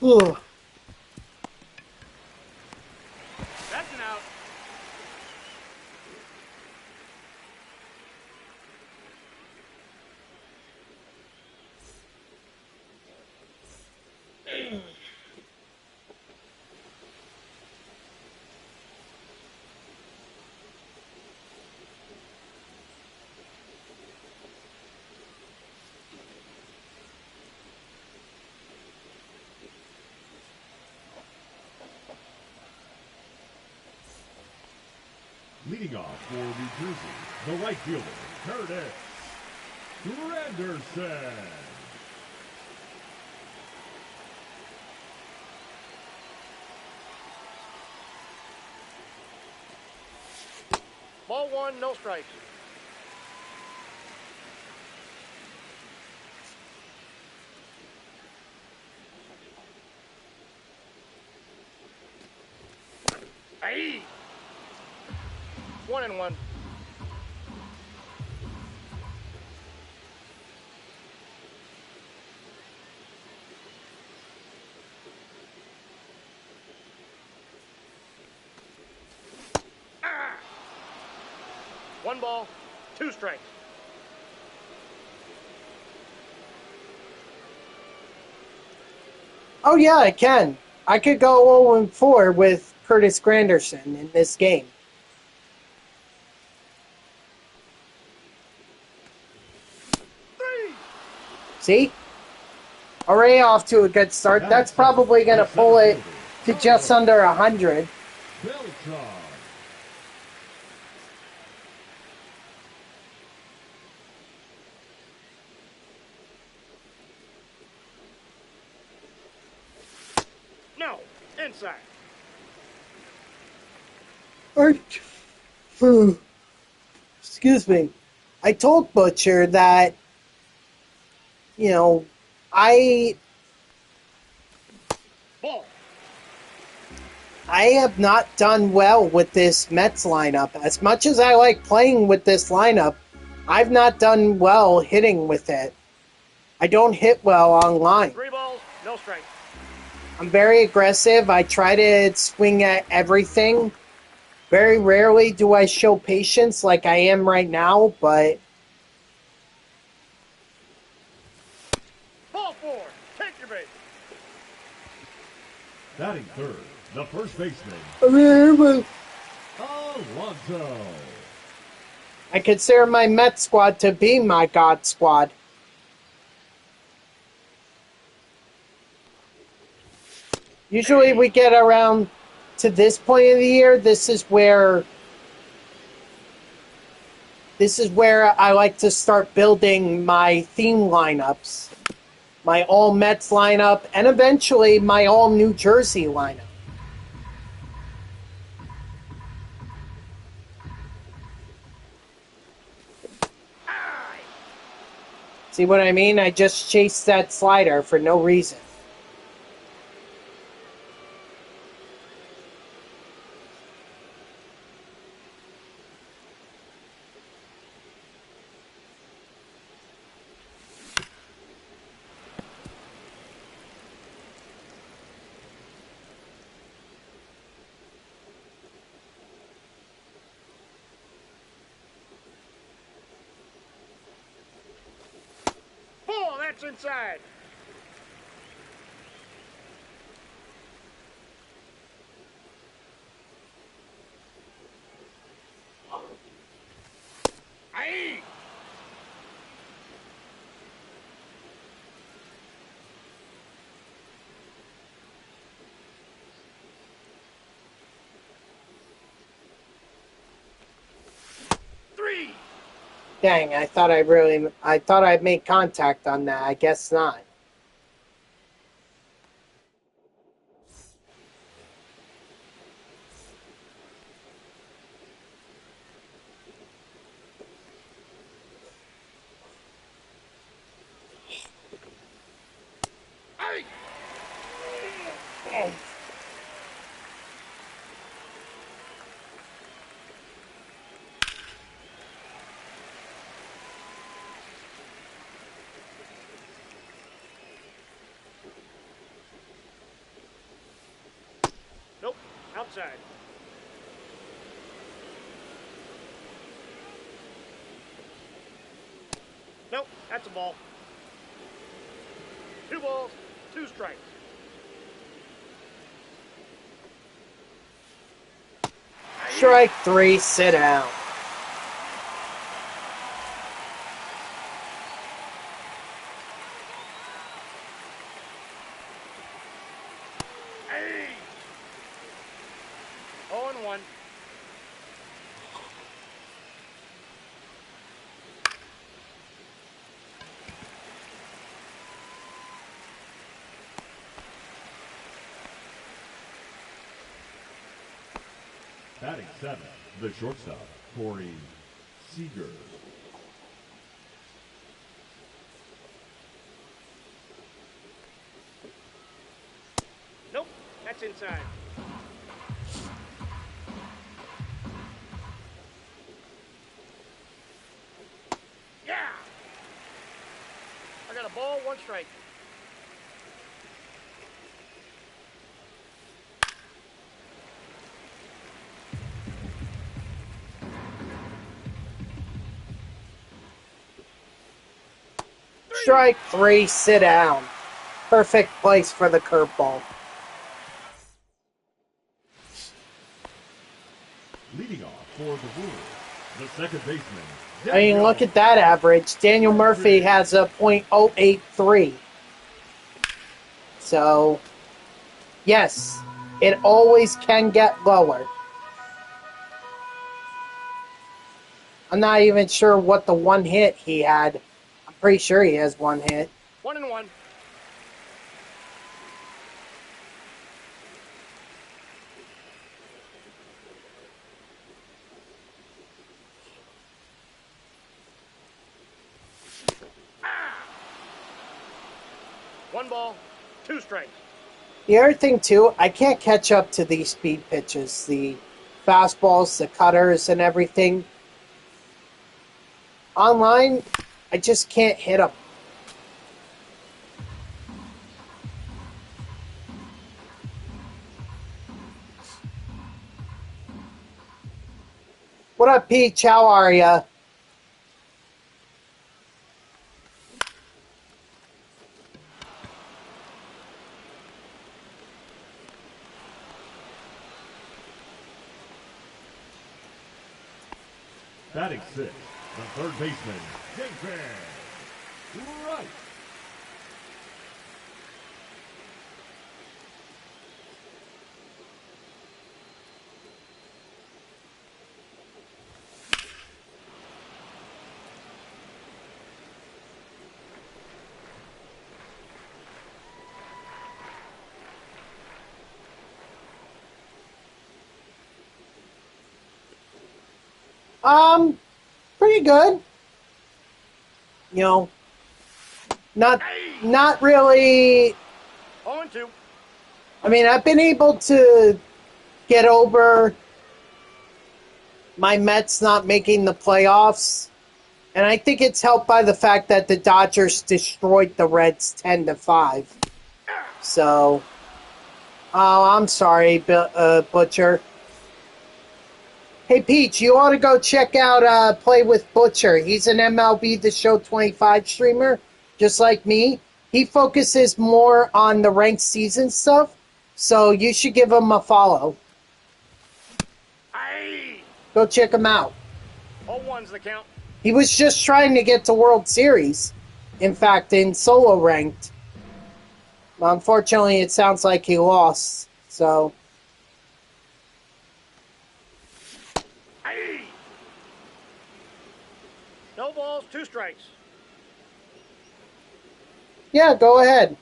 Speaker 1: Ugh.
Speaker 2: That's an out.
Speaker 3: Leading off for New Jersey, the right fielder, Curtis Granderson.
Speaker 2: Ball 1, no strikes. Hey. 1-1. Ah. 1 ball, 2 strikes.
Speaker 1: Oh yeah, I can. I could go 0-4 with Curtis Granderson in this game. See? Already off to a good start. That's probably going to pull it to just under 100.
Speaker 3: Beltran.
Speaker 2: No, inside.
Speaker 1: Excuse me. I told Butcher that, you know, I
Speaker 2: Ball.
Speaker 1: have not done well with this Mets lineup. As much as I like playing with this lineup, I've not done well hitting with it. I don't hit well online.
Speaker 2: 3 balls, no strikes.
Speaker 1: I'm very aggressive. I try to swing at everything. Very rarely do I show patience like I am right now, but
Speaker 2: Ball 4, take your base.
Speaker 3: Batting third, the first baseman, Alonso.
Speaker 1: I consider my Met squad to be my God squad. Usually we get around to this point of the year. This is where I like to start building my theme lineups. My all Mets lineup, and eventually my all New Jersey lineup. See what I mean? I just chased that slider for no reason.
Speaker 2: That's inside. Aye. Three.
Speaker 1: Dang, I thought I'd made contact on that. I guess not.
Speaker 2: Aye. Nope. Outside. Nope. That's a ball. 2 balls, 2 strikes.
Speaker 1: Strike 3, sit down.
Speaker 2: Hey! 0-1.
Speaker 3: Batting 7, the shortstop, Corey Seager.
Speaker 2: Nope. That's inside. Yeah! I got a ball, 1 strike.
Speaker 1: Strike 3, sit down. Perfect place for the curveball.
Speaker 3: Leading off for the Wolves, the second baseman.
Speaker 1: I mean, look at that average. Daniel Murphy has a .083. So, yes, it always can get lower. I'm not even sure what the 1 hit he had. I'm pretty sure he has 1 hit.
Speaker 2: 1-1. One ball, 2 strikes.
Speaker 1: The other thing, too, I can't catch up to these speed pitches. The fastballs, the cutters, and everything. Online, I just can't hit them. What up, Pete? How are ya?
Speaker 3: Batting 6, the third baseman, Greenberg. Right.
Speaker 1: Pretty good. You know, not really.
Speaker 2: 0-2.
Speaker 1: I mean, I've been able to get over my Mets not making the playoffs, and I think it's helped by the fact that the Dodgers destroyed the Reds 10-5. So, I'm sorry, Butcher. Hey, Peach, you ought to go check out Play with Butcher. He's an MLB The Show 25 streamer. just like me. He focuses more on the ranked season stuff, so you should give him a follow.
Speaker 2: Aye.
Speaker 1: Go check him out.
Speaker 2: All one's the count.
Speaker 1: He was just trying to get to World Series. In fact, in solo ranked. Unfortunately, it sounds like he lost. So,
Speaker 2: Aye. No balls, 2 strikes.
Speaker 1: yeah, go ahead.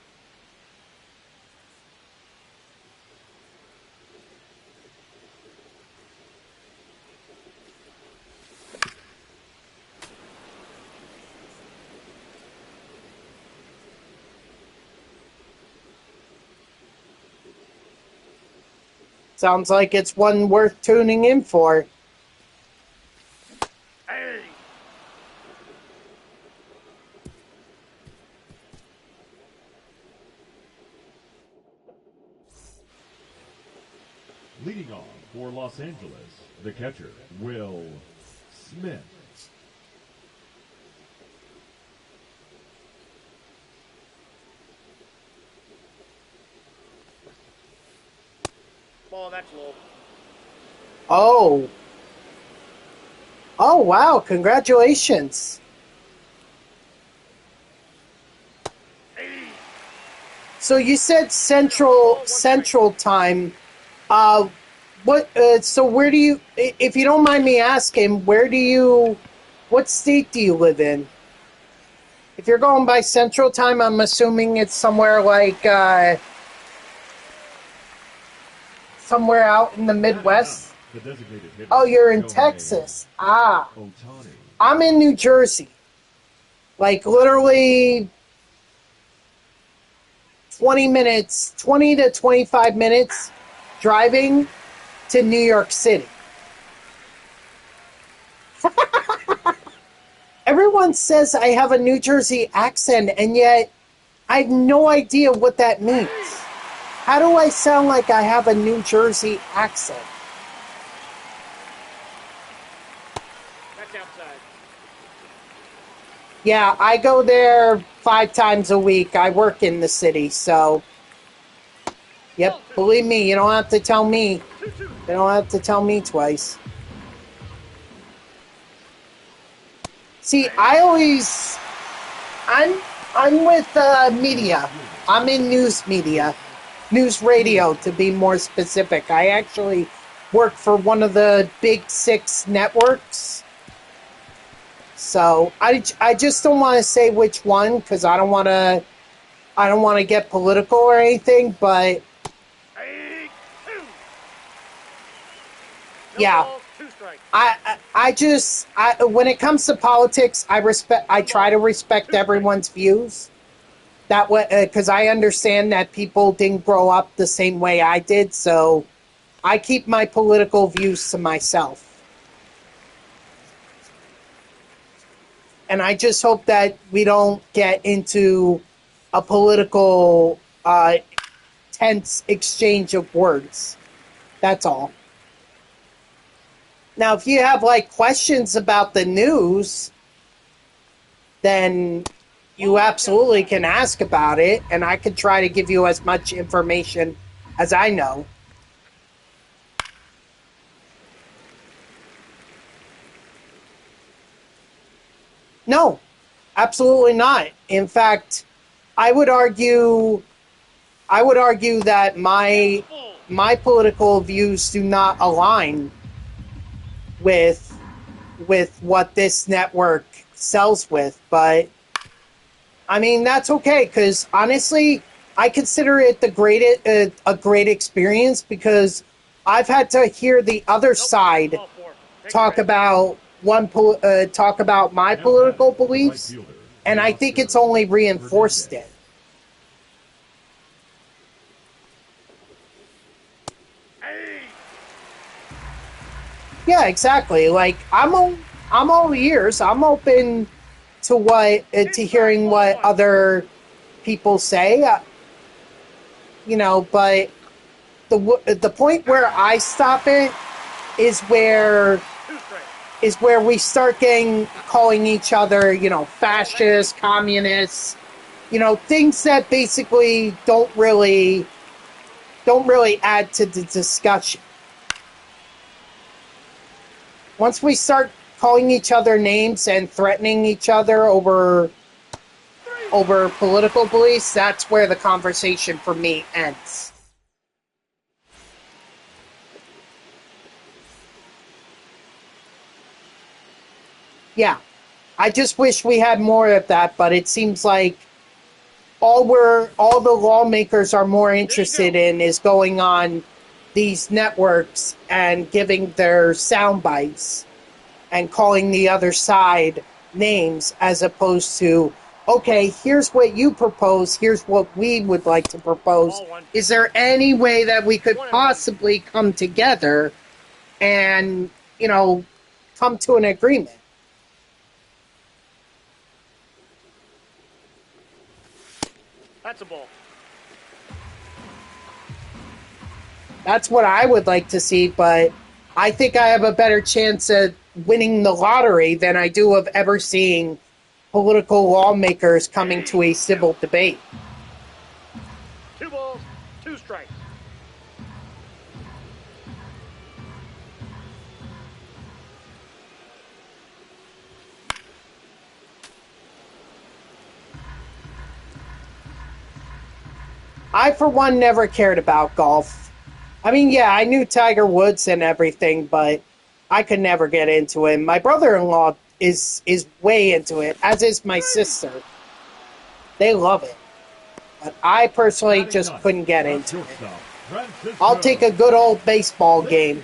Speaker 1: Sounds like it's one worth tuning in for.
Speaker 2: Aye.
Speaker 3: Leading off for Los Angeles, the catcher, Will Smith.
Speaker 2: Ball, that's low.
Speaker 1: Oh. Oh, wow. Congratulations. So you said Central Time. So where do you, if you don't mind me asking, what state do you live in? If you're going by Central Time, I'm assuming it's somewhere like, somewhere out in the Midwest.
Speaker 3: The designated hitter,
Speaker 1: Oh, you're in
Speaker 3: Johan
Speaker 1: Texas. Ah.
Speaker 3: Santana.
Speaker 1: I'm in New Jersey. Like literally 20 to 25 minutes driving to New York City. Everyone says I have a New Jersey accent, and yet I have no idea what that means. How do I sound like I have a New Jersey accent?
Speaker 2: That's outside.
Speaker 1: Yeah, I go there 5 times a week. I work in the city, so... Yep, believe me, you don't have to tell me. You don't have to tell me twice. See, I'm with media. I'm in news media. News radio, to be more specific. I actually work for one of the big 6 networks. So I just don't want to say which one because I don't want to get political or anything, but yeah. When it comes to politics, I try to respect everyone's views. That way, because I understand that people didn't grow up the same way I did, so I keep my political views to myself. And I just hope that we don't get into a political, tense exchange of words. That's all. Now, if you have, like, questions about the news, then you absolutely can ask about it, and I could try to give you as much information as I know. No, absolutely not. In fact, I would argue that my political views do not align with what this network sells with, but I mean that's okay because honestly, I consider it a great experience because I've had to hear the other side talk about talk about my political beliefs, and I think it's only reinforced it. Yeah, exactly. Like I'm all ears. I'm open to hearing what other people say. But the point where I stop it is where we start calling each other, fascists, communists, things that basically don't really add to the discussion. Once we start calling each other names and threatening each other over political beliefs, that's where the conversation for me ends. Yeah, I just wish we had more of that, but it seems like all the lawmakers are more interested in is going on these networks and giving their sound bites and calling the other side names, as opposed to, okay, here's what you propose, here's what we would like to propose. Is there any way that we could possibly come together and, come to an agreement?
Speaker 2: That's a ball.
Speaker 1: That's what I would like to see, but I think I have a better chance at winning the lottery than I do of ever seeing political lawmakers coming to a civil debate.
Speaker 2: 2 balls, 2 strikes.
Speaker 1: I, for one, never cared about golf. I mean, yeah, I knew Tiger Woods and everything, but I could never get into it. My brother-in-law is way into it, as is my sister. They love it. But I personally just couldn't get into it. I'll take a good old baseball game.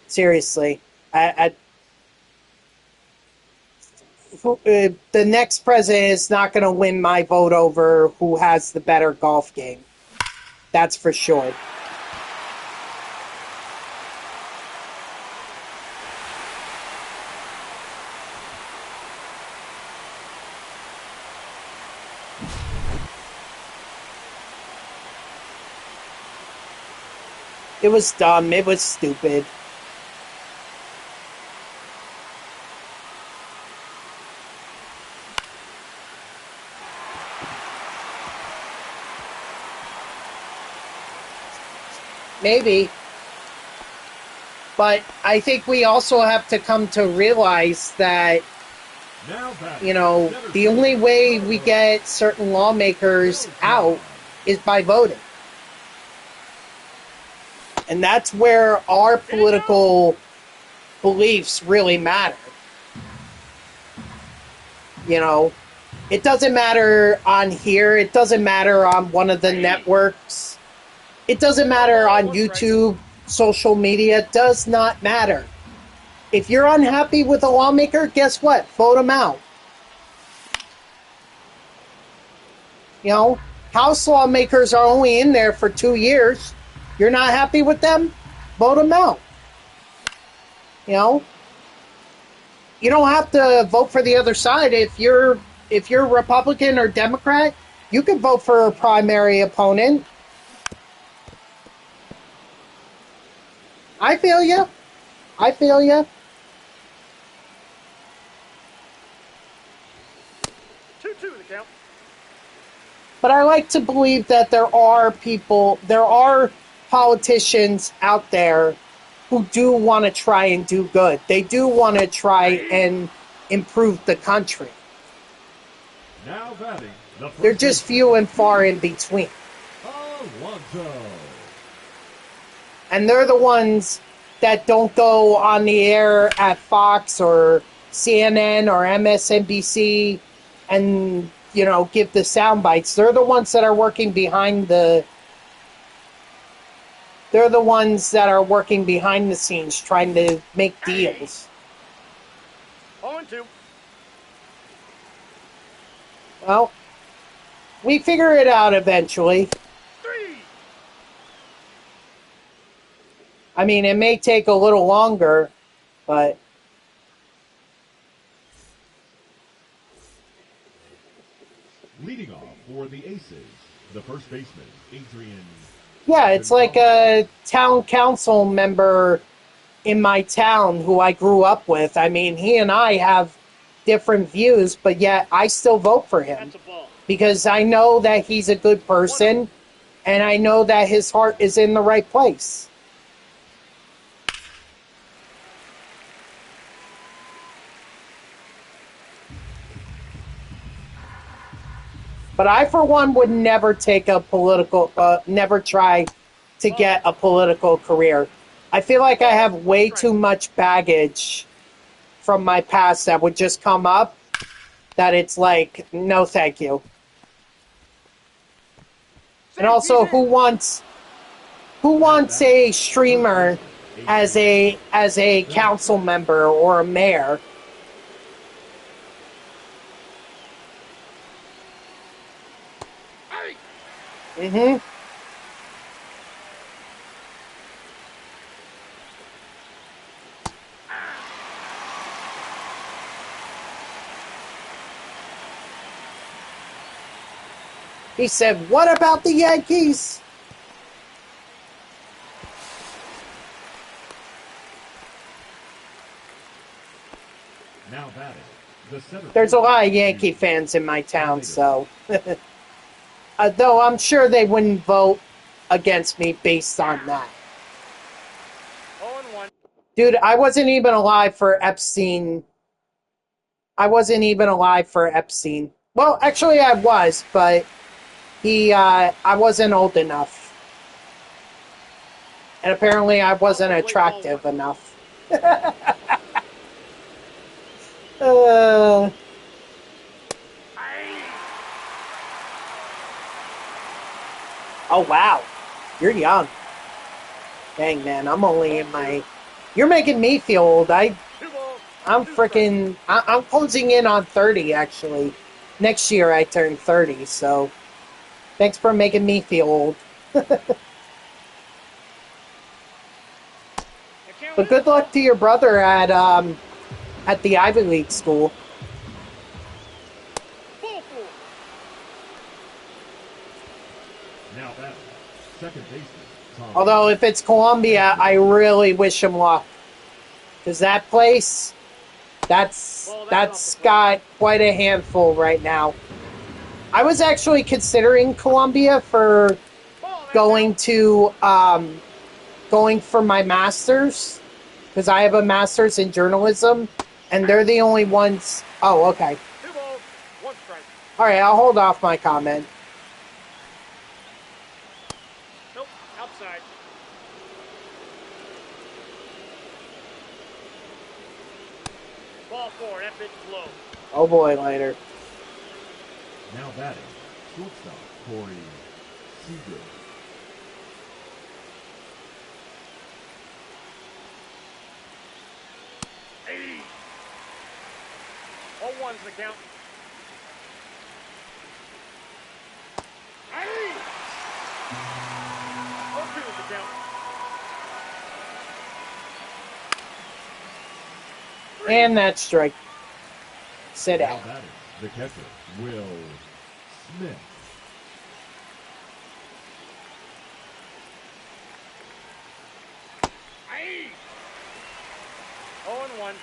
Speaker 1: Seriously. The next president is not going to win my vote over who has the better golf game. That's for sure. It was dumb. It was stupid. Maybe. But I think we also have to come to realize that, the only way we get certain lawmakers out is by voting. And that's where our political beliefs really matter. It doesn't matter on here. It doesn't matter on one of the networks. It doesn't matter on YouTube, social media. It does not matter. If you're unhappy with a lawmaker, guess what? Vote them out. House lawmakers are only in there for 2 years. You're not happy with them? Vote them out. You don't have to vote for the other side. If you're Republican or Democrat, you can vote for a primary opponent. I feel you.
Speaker 2: 2-2 the count.
Speaker 1: But I like to believe that there are politicians out there who do want to try and do good. They do want to try and improve the country.
Speaker 3: Now batting,
Speaker 1: they're just few and far in between.
Speaker 3: Alonso.
Speaker 1: And they're the ones that don't go on the air at Fox or CNN or MSNBC and, give the sound bites. They're the ones that are working behind the scenes trying to make deals.
Speaker 2: 0-2.
Speaker 1: Well, we figure it out eventually.
Speaker 2: 3.
Speaker 1: I mean, it may take a little longer, but
Speaker 3: Leading off For the Aces, the first baseman, Adrian.
Speaker 1: Yeah, it's like a town council member in my town who I grew up with. I mean, he and I have different views, but yet I still vote for him because I know that he's a good person and I know that his heart is in the right place. But I, for one, would never take a never try to get a political career. I feel like I have way too much baggage from my past that would just come up that it's like, no, thank you. And also, who wants a streamer as a council member or a mayor? Mm-hmm. He said, "What about the Yankees?"
Speaker 3: Now batting, the center.
Speaker 1: There's a lot of Yankee fans in my town, so though I'm sure they wouldn't vote against me based on that.
Speaker 2: 0-1.
Speaker 1: Dude, I wasn't even alive for Epstein. I wasn't even alive for Epstein. Well, actually, I was, but I wasn't old enough. And apparently I wasn't attractive enough. Oh, wow. You're young. Dang, man, I'm only in my... You're making me feel old. I'm closing in on 30, actually. Next year I turn 30, so... Thanks for making me feel old. But good luck to your brother at the Ivy League school.
Speaker 3: Now batting, second baseman. Tom.
Speaker 1: Although if it's Columbia, I really wish him luck. Because that place, that's got quite a handful right now. I was actually considering Columbia for going for my master's, because I have a master's in journalism, and they're the only ones... Oh, okay.
Speaker 2: 2 balls, 1 strike.
Speaker 1: Alright, I'll hold off my comment.
Speaker 2: Nope, outside. Ball 4, that bit's low.
Speaker 1: Oh boy, later.
Speaker 3: Now batting, shortstop Corey Seager.
Speaker 2: Hey. 0-1's the count. Hey. 0-2's the count.
Speaker 1: And that strike. Sit
Speaker 3: Now
Speaker 1: out.
Speaker 3: batting, the catcher, Will Smith.
Speaker 2: Hey. 0-1.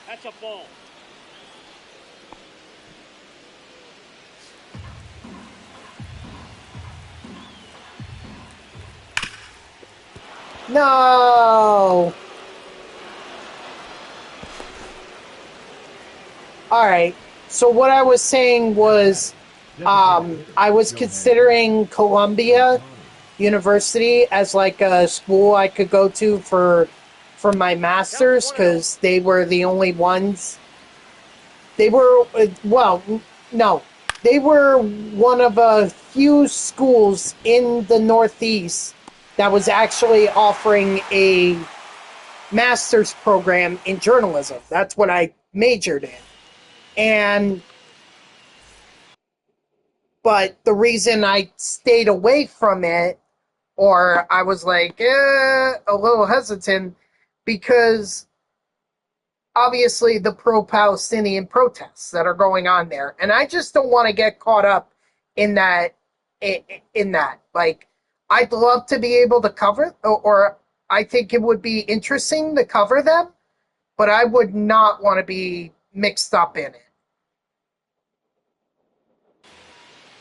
Speaker 2: That's a ball.
Speaker 1: No! Alright, so what I was saying was, I was considering Columbia University as like a school I could go to for my master's, because they were the only ones. They were, no. They were one of a few schools in the Northeast that was actually offering a master's program in journalism. That's what I majored in. But the reason I stayed away from it or I was like, a little hesitant because obviously the pro-Palestinian protests that are going on there, and I just don't want to get caught up in that. In that, like, I'd love to be able to cover, or I think it would be interesting to cover them, but I would not want to be mixed up in it.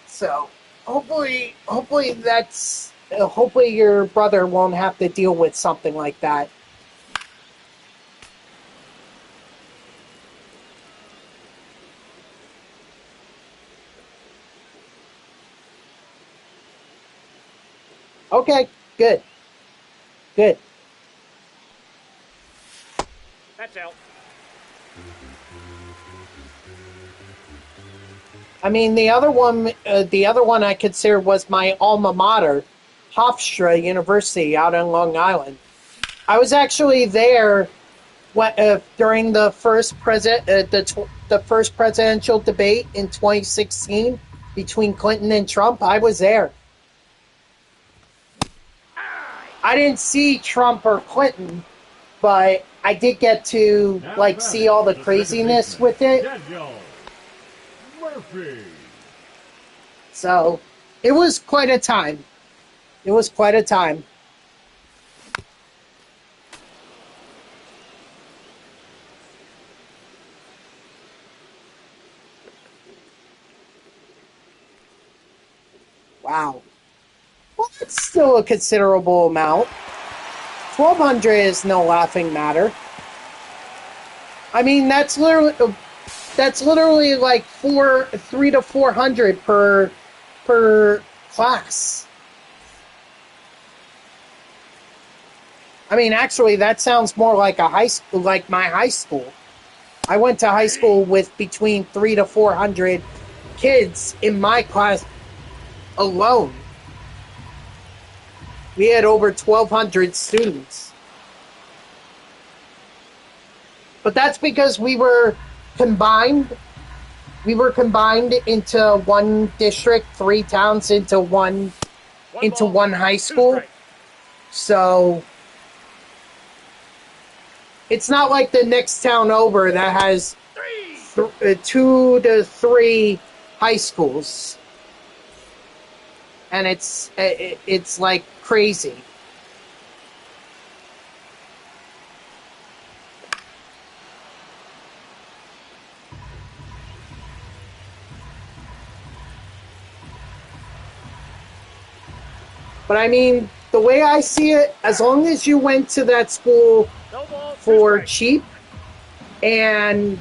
Speaker 1: So hopefully your brother won't have to deal with something like that. Okay, good. Good.
Speaker 2: That's out.
Speaker 1: I mean, the other one I considered was my alma mater, Hofstra University out on Long Island. I was actually there during the the first presidential debate in 2016 between Clinton and Trump. I was there. I didn't see Trump or Clinton, but I did get to see all the craziness with it.
Speaker 3: Murphy.
Speaker 1: So it was quite a time. It was quite a time. Wow. Well, that's still a considerable amount. 1,200 is no laughing matter. I mean, that's literally like 300 to 400 per class. I mean, actually, that sounds more like like my high school. I went to high school with between 300 to 400 kids in my class alone. We had over 1,200 students. But that's because we were combined. We were combined into one district, 3 towns into one high school. So it's not like the next town over that has 2 to 3 high schools. And it's like crazy. But I mean, the way I see it, as long as you went to that school for cheap and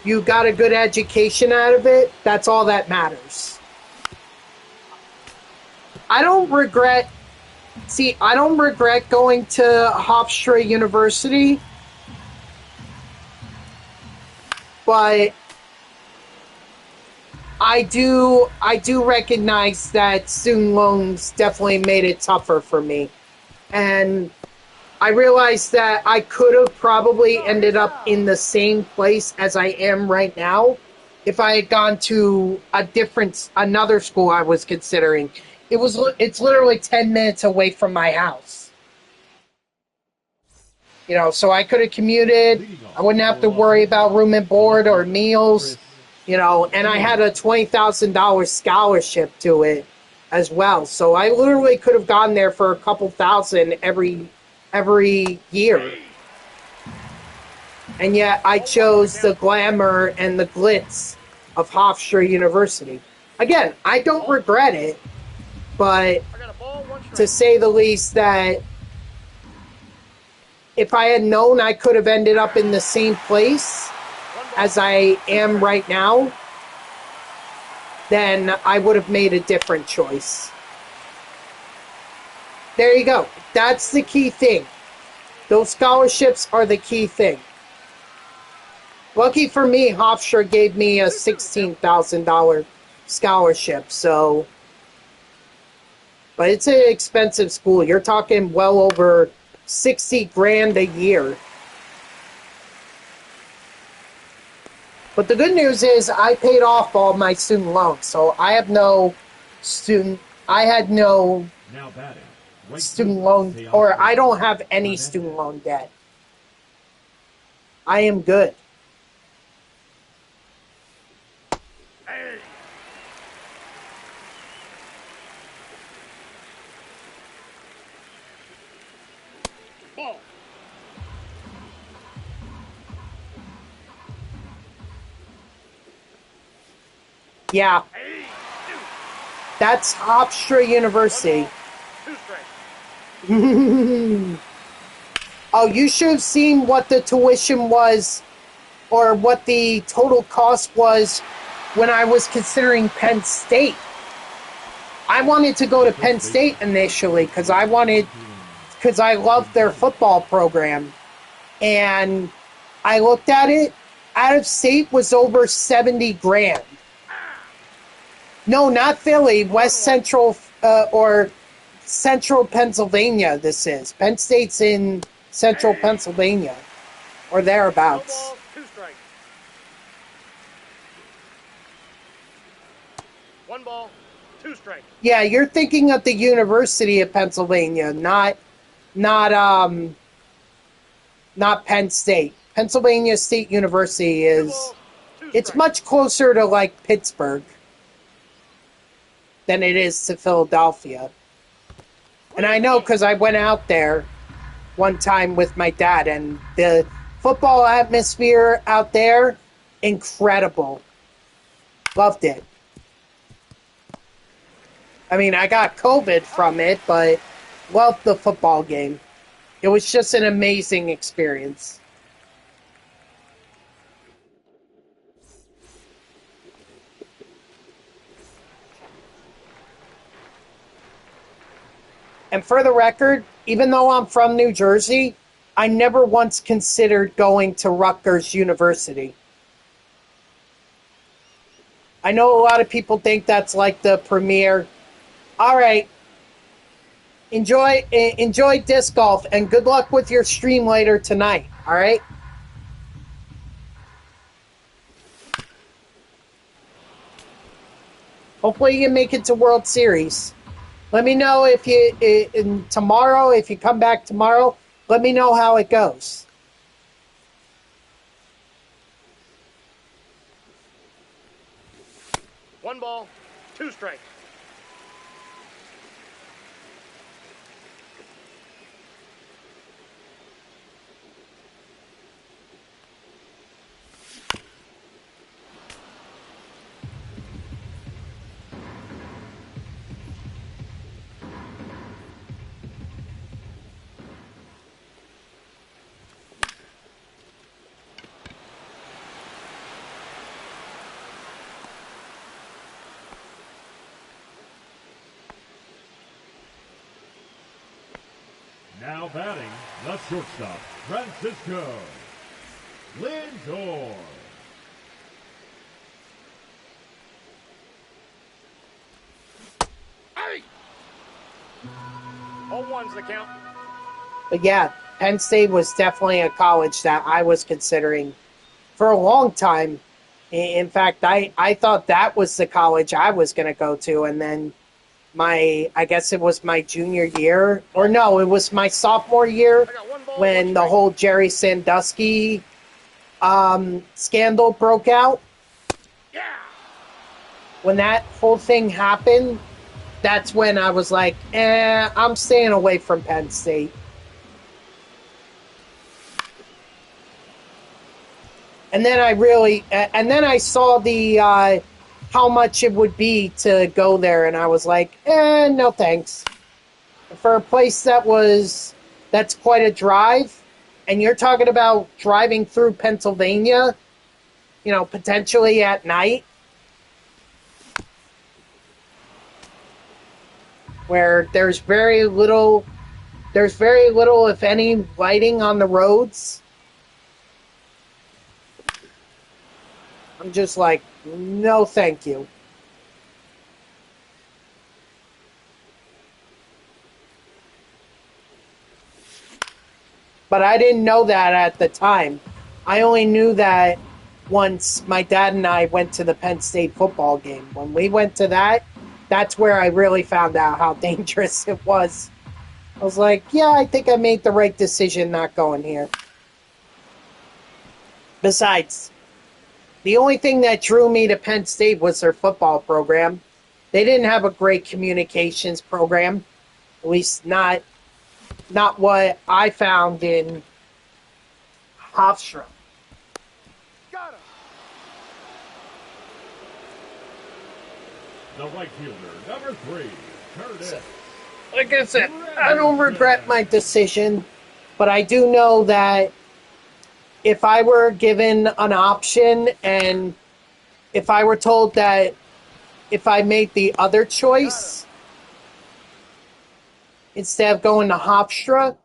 Speaker 1: you got a good education out of it, that's all that matters. I don't regret going to Hofstra University, but I do recognize that student loans definitely made it tougher for me. And I realized that I could have probably ended up in the same place as I am right now if I had gone to another school I was considering. It's literally 10 minutes away from my house. You know, so I could have commuted. I wouldn't have to worry about room and board or meals. You know, and I had a $20,000 scholarship to it as well. So I literally could have gone there for a couple thousand every year. And yet I chose the glamour and the glitz of Hofstra University. Again, I don't regret it, but to say the least, that if I had known I could have ended up in the same place as I am right now, then I would have made a different choice. There you go. That's the key thing. Those scholarships are the key thing. Lucky for me, Hofstra gave me a $16,000 scholarship, so... But it's an expensive school. You're talking well over 60 grand a year. But the good news is I paid off all my student loans, so I had no
Speaker 3: Now batting. Right
Speaker 1: student
Speaker 3: fielder,
Speaker 1: loan,
Speaker 3: Teoscar
Speaker 1: or I don't have any
Speaker 3: Hernandez.
Speaker 1: student loan debt. I am good.
Speaker 2: Hey. Ball.
Speaker 1: Yeah,
Speaker 2: Hey.
Speaker 1: that's Hofstra University.
Speaker 2: 2 strikes.
Speaker 1: Oh, you should have seen what the tuition was, or what the total cost was when I was considering Penn State. I wanted to go to Penn State initially because I loved their football program. And I looked at it, out of state was over 70 grand. No, not Philly, West Central, or Central Pennsylvania this is. Penn State's in Central Pennsylvania, or
Speaker 2: No
Speaker 1: thereabouts.
Speaker 2: balls, 2 strikes. 1 ball, 2 strikes.
Speaker 1: Yeah, you're thinking of the University of Pennsylvania, not Penn State. Pennsylvania State University
Speaker 2: 2
Speaker 1: is,
Speaker 2: balls, 2
Speaker 1: it's
Speaker 2: strikes.
Speaker 1: much closer to like Pittsburgh than it is to Philadelphia. And I know because I went out there one time with my dad, and the football atmosphere out there, incredible. Loved it. I mean, I got COVID from it, but loved the football game. It was just an amazing experience. And for the record, even though I'm from New Jersey, I never once considered going to Rutgers University. I know a lot of people think that's like the premier. All right. Enjoy disc golf, and good luck with your stream later tonight. All right? Hopefully you make it to World Series. Let me know if you if you come back tomorrow, let me know how it goes.
Speaker 2: One ball, 2 strikes.
Speaker 3: Now batting, the shortstop, Francisco Lindor.
Speaker 2: Hey! 0-1's the count.
Speaker 1: But yeah, Penn State was definitely a college that I was considering for a long time. In fact, I thought that was the college I was going to go to, and then I guess it was my junior year, or no, it was my sophomore year
Speaker 2: I got 1 ball, 1
Speaker 1: when the
Speaker 2: strike.
Speaker 1: whole Jerry Sandusky scandal broke out.
Speaker 2: Yeah!
Speaker 1: When that whole thing happened, that's when I was like, I'm staying away from Penn State. And then I saw the how much it would be to go there, and I was like, no thanks. For a place that's quite a drive, and you're talking about driving through Pennsylvania, potentially at night, where there's very little, if any, lighting on the roads. I'm just like, no thank you. But I didn't know that at the time. I only knew that once my dad and I went to the Penn State football game. When we went to that, that's where I really found out how dangerous it was. I was like, yeah, I think I made the right decision not going here. Besides, the only thing that drew me to Penn State was their football program. They didn't have a great communications program, at least not what I found in Hofstra.
Speaker 2: Got him.
Speaker 3: The right fielder, number 3, Curtis.
Speaker 1: Like I said, I don't regret my decision, but I do know that if I were given an option and if I were told that if I made the other choice instead of going to Hofstra,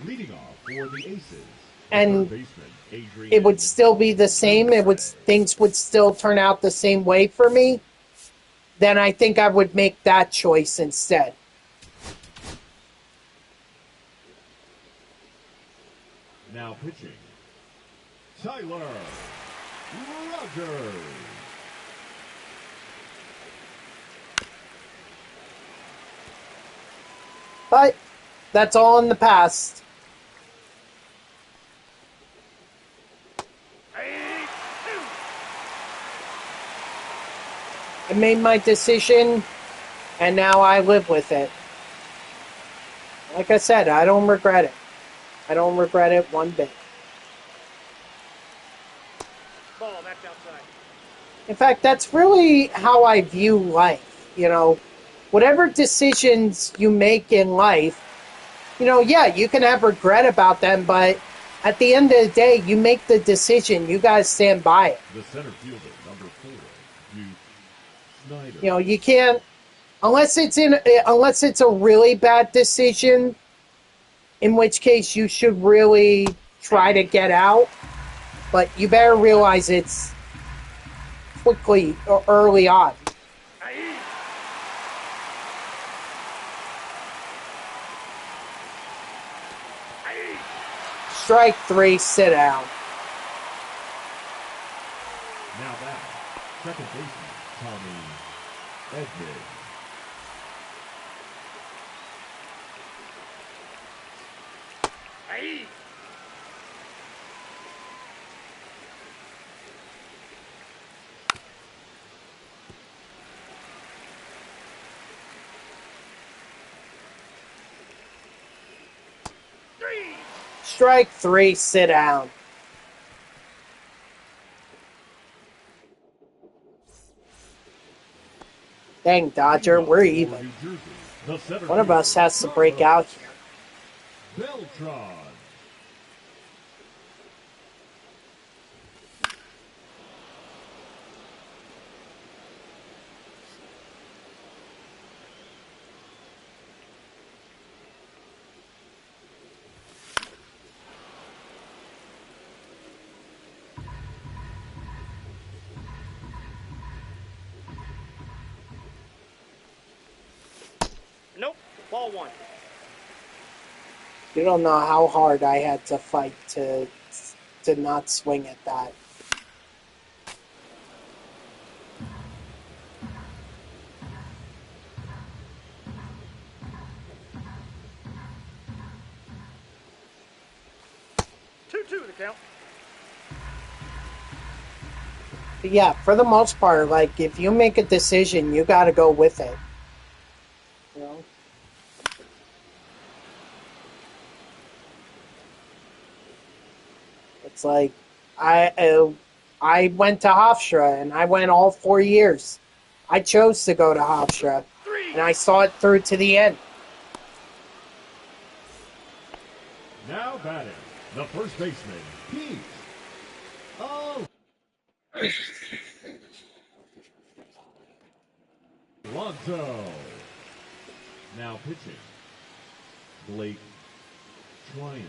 Speaker 3: Leading off for the Aces,
Speaker 1: and
Speaker 3: third baseman, Adrian
Speaker 1: it would still be the same, things would still turn out the same way for me, then I think I would make that choice instead.
Speaker 3: Now pitching, Tyler Rogers.
Speaker 1: But that's all in the past. I made my decision, and now I live with it. Like I said, I don't regret it. I don't regret it one bit.
Speaker 2: Ball, that's outside.
Speaker 1: In fact, that's really how I view life. You know, whatever decisions you make in life, you know, yeah, you can have regret about them, but at the end of the day, you make the decision. You guys stand by it.
Speaker 3: The center fielder, number 4, Duke Snyder.
Speaker 1: You know, you can't unless it's a really bad decision, in which case you should really try to get out. But you better realize it's quickly or early on. Strike 3, sit down.
Speaker 3: Now back, second baseman, Tommy Edman.
Speaker 1: Strike 3, sit down. Dang, Dodger, we're even. One of us has to break out here.
Speaker 3: Beltran.
Speaker 2: Nope. Ball 1.
Speaker 1: You don't know how hard I had to fight to not swing at that.
Speaker 2: Two the count.
Speaker 1: But yeah, for the most part, like, if you make a decision, you got to go with it. You know? It's like, I went to Hofstra, and I went all 4 years. I chose to go to Hofstra, and I saw it through to the end.
Speaker 3: Now batting, the first baseman, Pete. Oh. Lonzo. Now pitching, Blake Tryon.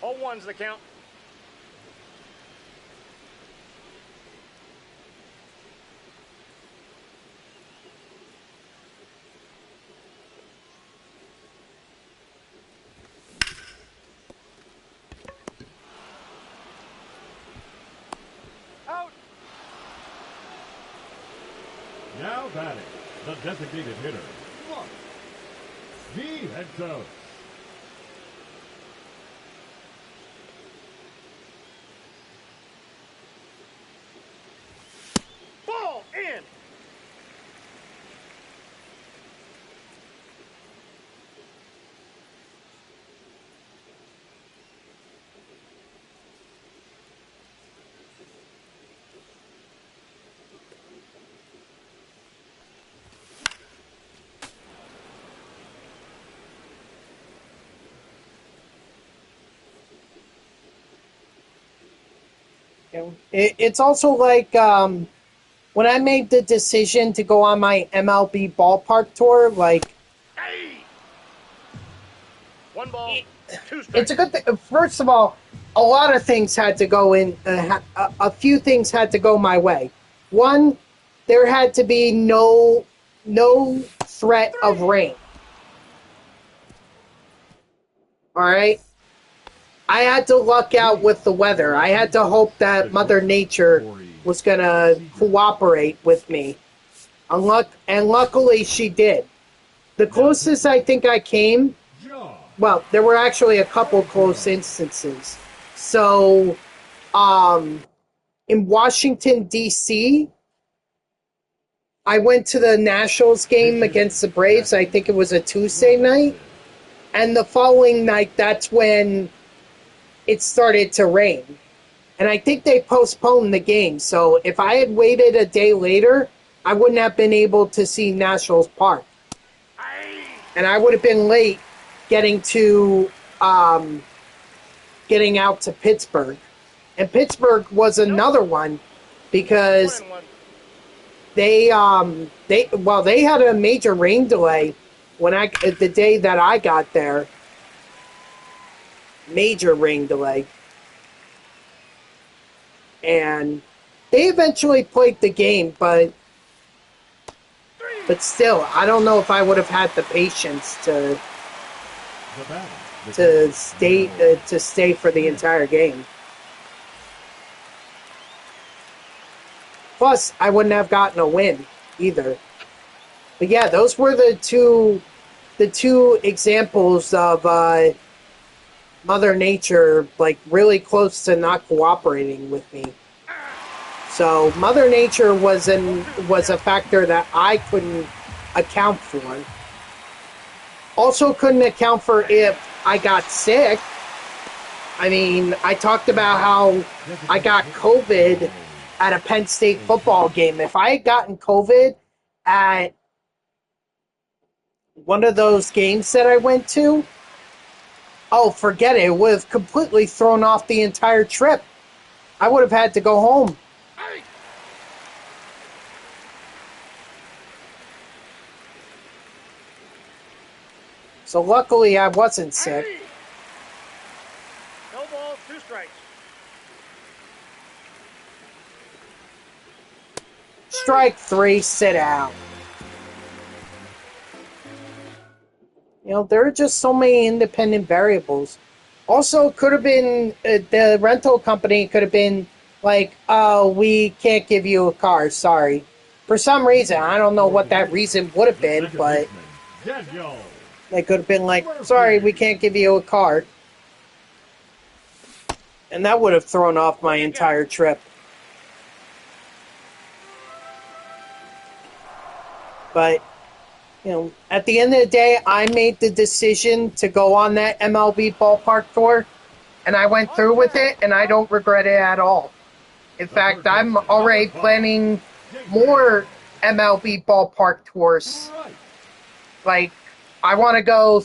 Speaker 2: All 1's the count. Out.
Speaker 3: Now batting, the designated hitter, Mark Vientos.
Speaker 2: Ball in.
Speaker 1: It's also like when I made the decision to go on my MLB ballpark tour, like
Speaker 2: Hey. One ball, two strikes.
Speaker 1: it's a good thing. First of all, a lot of things had to go in. A few things had to go my way. One, there had to be no threat of rain. All right. I had to luck out with the weather. I had to hope that Mother Nature was going to cooperate with me. And luckily she did. The closest I think I came, well, there were actually a couple close instances. So, in Washington, D.C., I went to the Nationals game against the Braves. I think it was a Tuesday night. And the following night, that's when it started to rain. And I think they postponed the game. So if I had waited a day later, I wouldn't have been able to see Nationals Park. And I would have been late getting out to Pittsburgh. And Pittsburgh was another one because they had a major rain delay the day that I got there. Major rain delay. And they eventually played the game, but still, I don't know if I would have had the patience to stay for the entire game. Plus, I wouldn't have gotten a win either. But yeah, those were the two examples of Mother Nature, like, really close to not cooperating with me. So Mother Nature was a factor that I couldn't account for. Also couldn't account for if I got sick. I mean, I talked about how I got COVID at a Penn State football game. If I had gotten COVID at one of those games that I went to, oh, forget it. It would have completely thrown off the entire trip. I would have had to go home. So luckily I wasn't sick.
Speaker 2: No balls, two strikes.
Speaker 1: Strike three, sit down. You know, there are just so many independent variables. Also, could have been, the rental company could have been like, oh, we can't give you a car, sorry. For some reason, I don't know what that reason would have been, but they could have been like, sorry, we can't give you a car. And that would have thrown off my entire trip. But, you know, at the end of the day, I made the decision to go on that MLB ballpark tour, and I went through with it, and I don't regret it at all. In fact, I'm already planning more MLB ballpark tours. Like, I want to go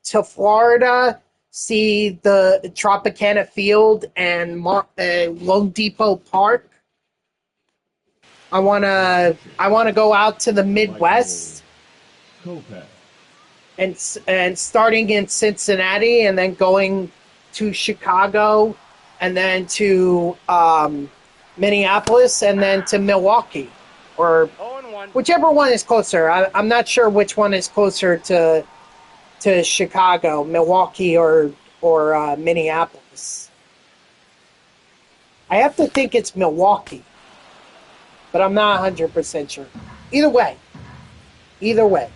Speaker 1: to Florida, see the Tropicana Field and Lone Depot Park. I want to go out to the Midwest. And starting in Cincinnati and then going to Chicago and then to Minneapolis and then to Milwaukee, or whichever one is closer. I'm not sure which one is closer to Chicago, Milwaukee, or Minneapolis. I have to think it's Milwaukee, but I'm not 100% sure. Either way, either way.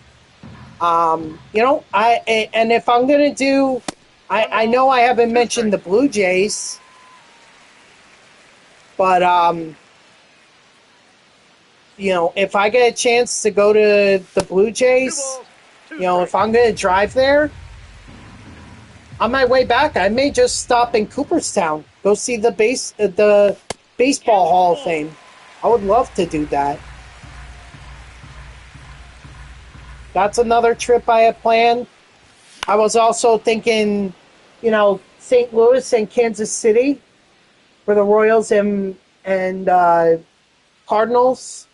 Speaker 1: And if I'm gonna do, I know I haven't mentioned the Blue Jays, but if I get a chance to go to the Blue Jays, if I'm gonna drive there, on my way back, I may just stop in Cooperstown, go see the baseball Hall of Fame. I would love to do that. That's another trip I have planned. I was also thinking, St. Louis and Kansas City for the Royals and Cardinals.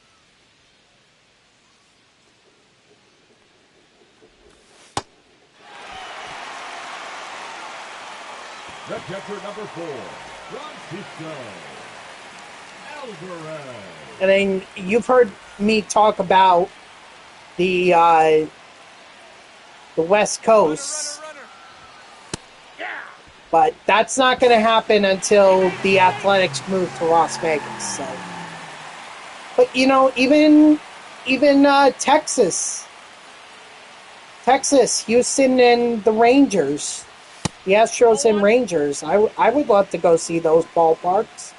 Speaker 3: The catcher number 4, Francisco Alvarez.
Speaker 1: And then you've heard me talk about the West Coast.
Speaker 2: Runner.
Speaker 1: But that's not going to happen until the Athletics move to Las Vegas. So, but even Texas, Houston, and the Rangers, the Astros and Rangers. I would love to go see those ballparks.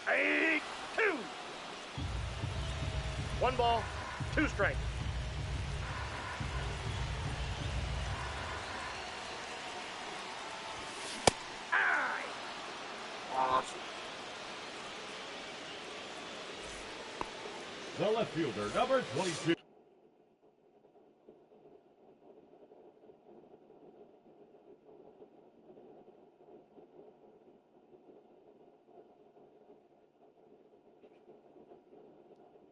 Speaker 2: 8-2. 1 ball, 2 strikes.
Speaker 3: The left fielder, number 22.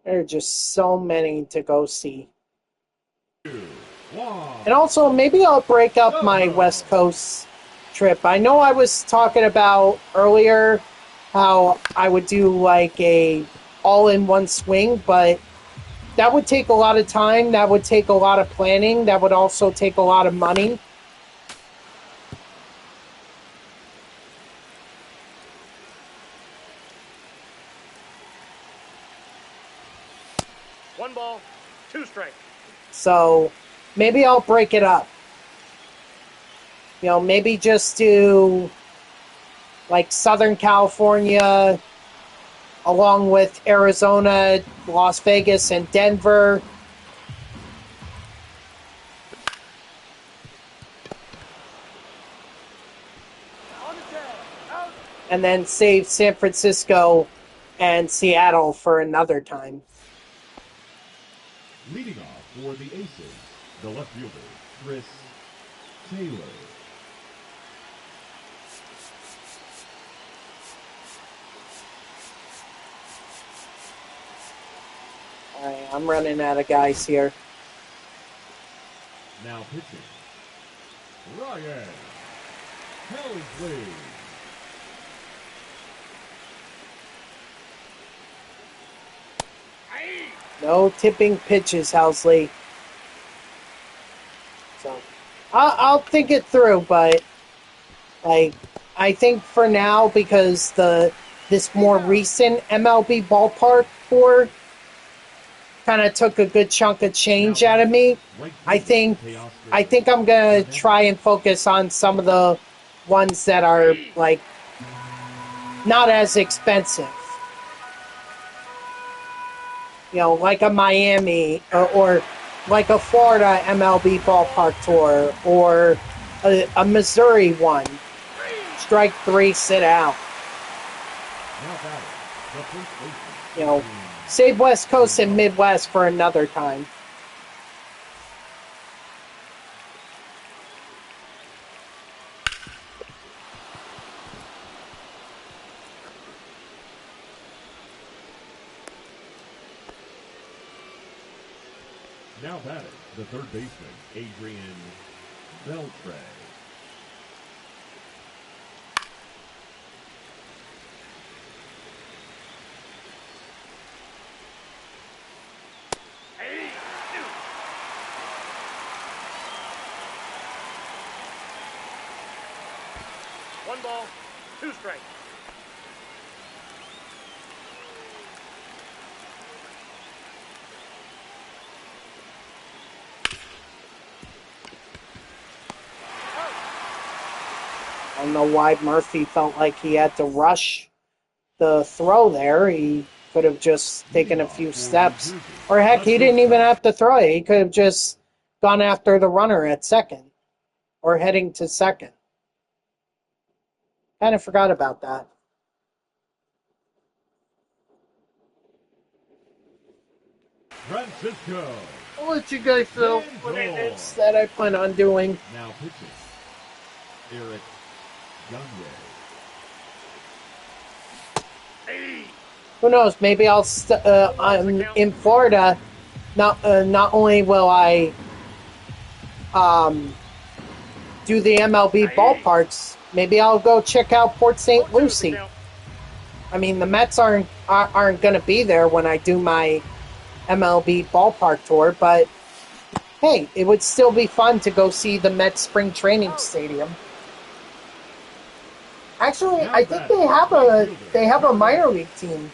Speaker 1: There are just so many to go see.
Speaker 3: 1.
Speaker 1: And also, maybe I'll break up my West Coast trip. I know I was talking about earlier how I would do like a all-in-one swing, but that would take a lot of time. That would take a lot of planning. That would also take a lot of money.
Speaker 2: One ball, 2 strikes.
Speaker 1: So maybe I'll break it up. Maybe just do like Southern California along with Arizona, Las Vegas, and Denver. And then save San Francisco and Seattle for another time.
Speaker 3: Leading off for the Aces, the left fielder, Chris Taylor.
Speaker 1: All right, I'm running out of guys here.
Speaker 3: Now pitching, Ryan Helsley.
Speaker 1: No tipping pitches, Helsley. So I'll think it through, but I think for now, because this more recent MLB ballpark tour kind of took a good chunk of change out of me. I think I'm gonna try and focus on some of the ones that are like not as expensive. Like a Miami or like a Florida MLB ballpark tour or a Missouri one. Strike 3, sit out. Save West Coast and Midwest for another time.
Speaker 3: Now batting, the third baseman, Adrian Beltre.
Speaker 2: ball, two strikes.
Speaker 1: I don't know why Murphy felt like he had to rush the throw there. He could have just taken a few steps. Or heck, he didn't even have to throw it. He could have just gone after the runner at second. Or heading to second. Kind of forgot about that.
Speaker 3: Francisco.
Speaker 1: I'll let you guys know what it is that I plan on doing.
Speaker 3: Now pitching. Eric Youngway.
Speaker 1: Who knows? Maybe I'm in Florida. Not only will I do the MLB ballparks, maybe I'll go check out Port St. Lucie. I mean, the Mets aren't going to be there when I do my MLB ballpark tour, but hey, it would still be fun to go see the Mets spring training stadium. Actually, I think they have a minor league team,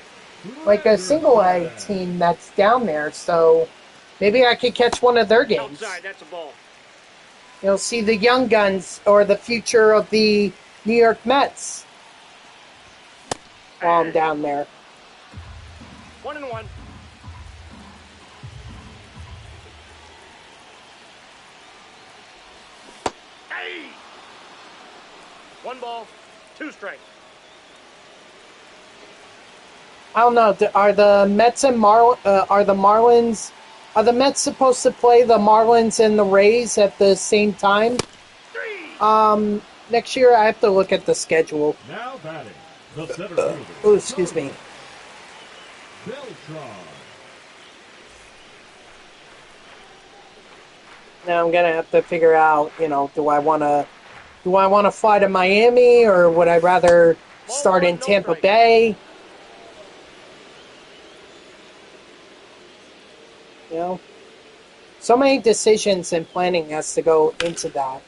Speaker 1: like a single A team that's down there. So maybe I could catch one of their games.
Speaker 2: Outside, that's a ball.
Speaker 1: You'll see the young guns or the future of the New York Mets while I'm down there.
Speaker 2: 1-1. Hey! One ball, two strikes.
Speaker 1: I don't know. Are the Mets and are the Marlins? Are the Mets supposed to play the Marlins and the Rays at the same time? Next year I have to look at the schedule.
Speaker 3: Now batting, the center fielder.
Speaker 1: Oh, excuse me.
Speaker 3: Beltran.
Speaker 1: Now I'm gonna have to figure out. Do I want to fly to Miami, or would I rather start in Tampa Bay? So many decisions and planning has to go into that.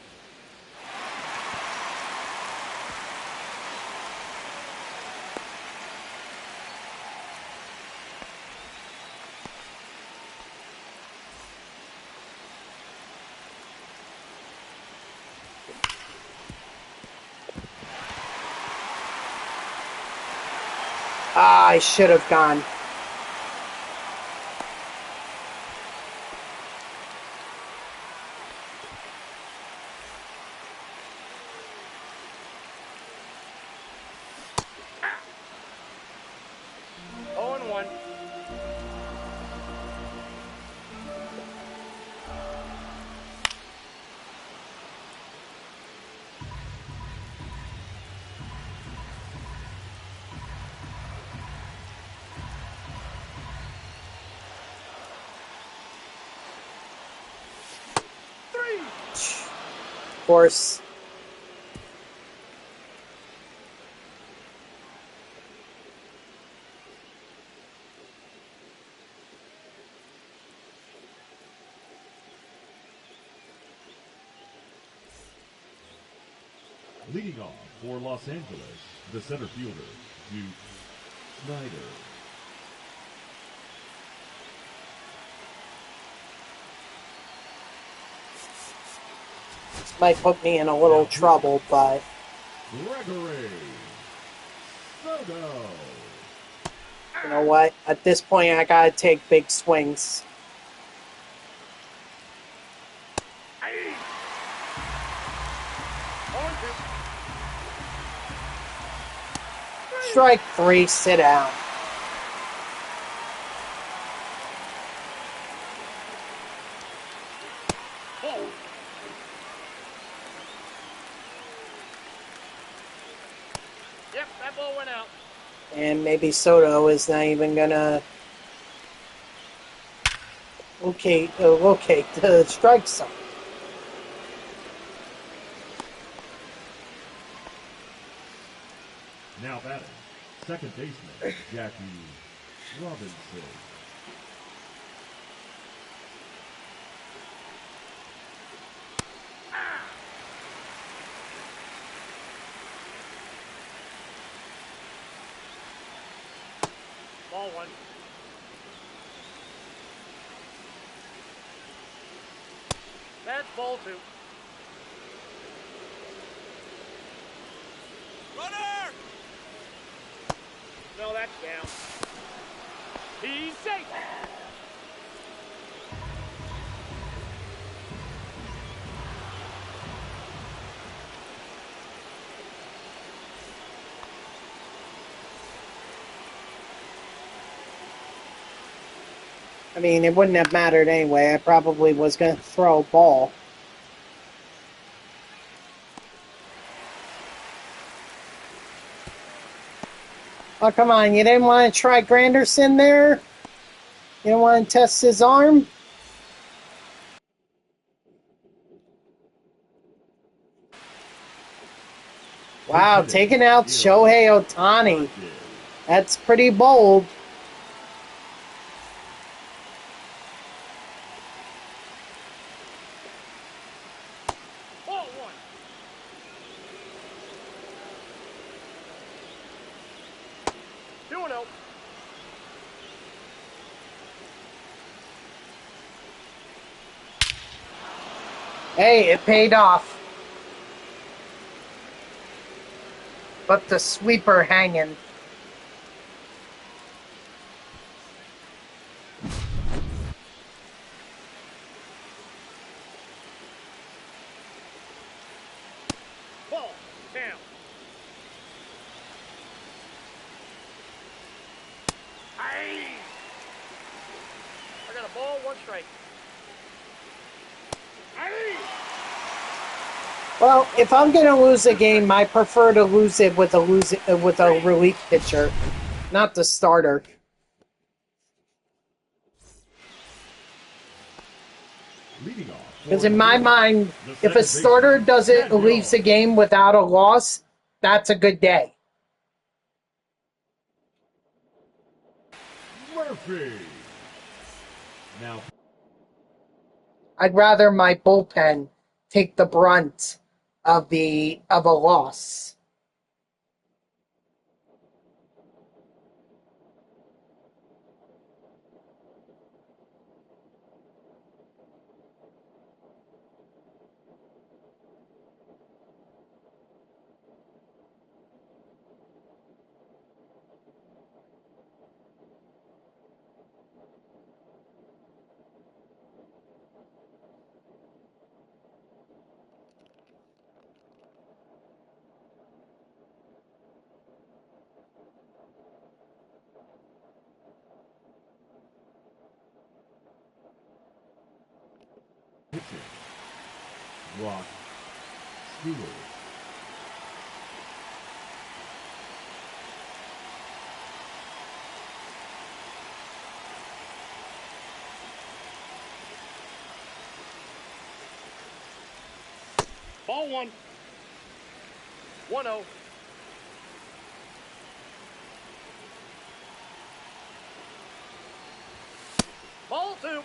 Speaker 1: I should have gone. Of course.
Speaker 3: Leading off for Los Angeles, the center fielder, Duke Snyder.
Speaker 1: Might put me in a little trouble, but
Speaker 3: Gregory Soto.
Speaker 1: You know what? At this point, I gotta take big swings. Strike 3, sit down.
Speaker 2: Yep, that ball went out.
Speaker 1: And maybe Soto is not even gonna locate the strike zone.
Speaker 3: Now batting, second baseman, Jackie Robinson.
Speaker 2: Ball one. That's ball two. Runner! No, that's down. He's safe.
Speaker 1: I mean, it wouldn't have mattered anyway. I probably was going to throw a ball. Oh, come on. You didn't want to try Granderson there? You don't want to test his arm? Wow, taking out Shohei Ohtani. That's pretty bold.
Speaker 2: Ball one. Two and oh.
Speaker 1: Hey, it paid off. But the sweeper hanging.
Speaker 2: Ball down. Hey! I got a ball, one strike. Hey!
Speaker 1: Well, if I'm going to lose a game, I prefer to lose it with a relief pitcher, not the starter.
Speaker 3: Leading off.
Speaker 1: Because in my mind, if a starter leaves a game without a loss, that's a good day.
Speaker 3: Murphy. Now,
Speaker 1: I'd rather my bullpen take the brunt of a loss.
Speaker 3: pitching. Rock Stewart.
Speaker 2: Ball one. 1-0. Ball two.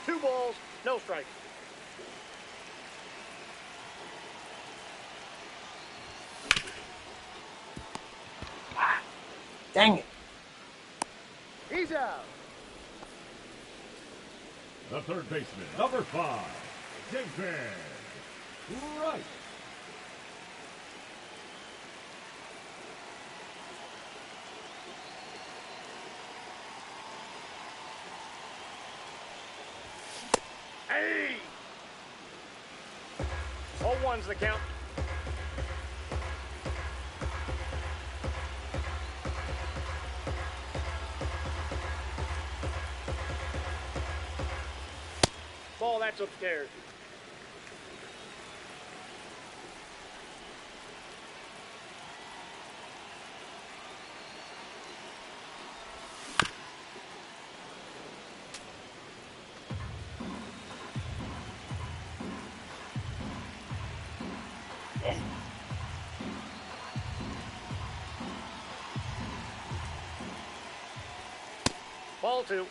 Speaker 2: 2 balls, no strike.
Speaker 1: Dang it.
Speaker 2: He's out.
Speaker 3: The third baseman, number 5, Greenberg. Right.
Speaker 2: Hey! 0-1's the count. Ball, that's upstairs. Ball two.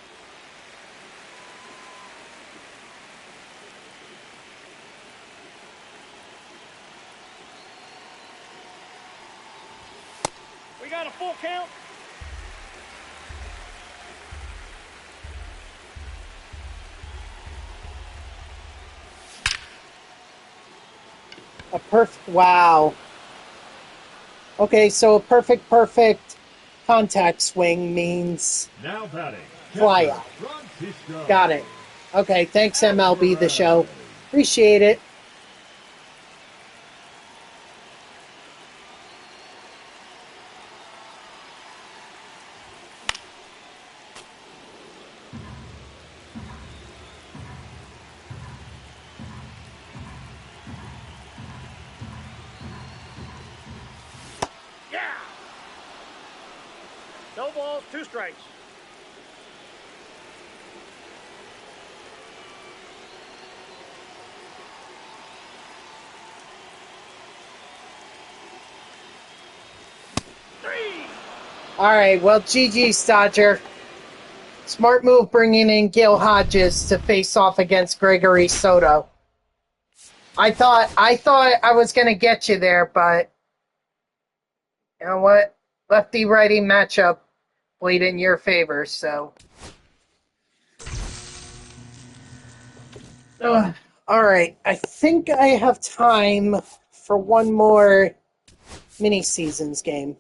Speaker 2: We got a full count.
Speaker 1: A perfect. Wow. Okay, so a perfect contact swing means
Speaker 3: Now batting,
Speaker 1: fly
Speaker 3: catcher
Speaker 1: out.
Speaker 3: Francisco.
Speaker 1: Got it. Okay, thanks MLB the show. Appreciate it.
Speaker 2: Yeah! No balls, 2 strikes.
Speaker 1: All right, well, GG's, Dodger. Smart move bringing in Gil Hodges to face off against Gregory Soto. I thought I was gonna get you there, but you know what? Lefty righty matchup played in your favor, so. All right, I think I have time for one more mini seasons game.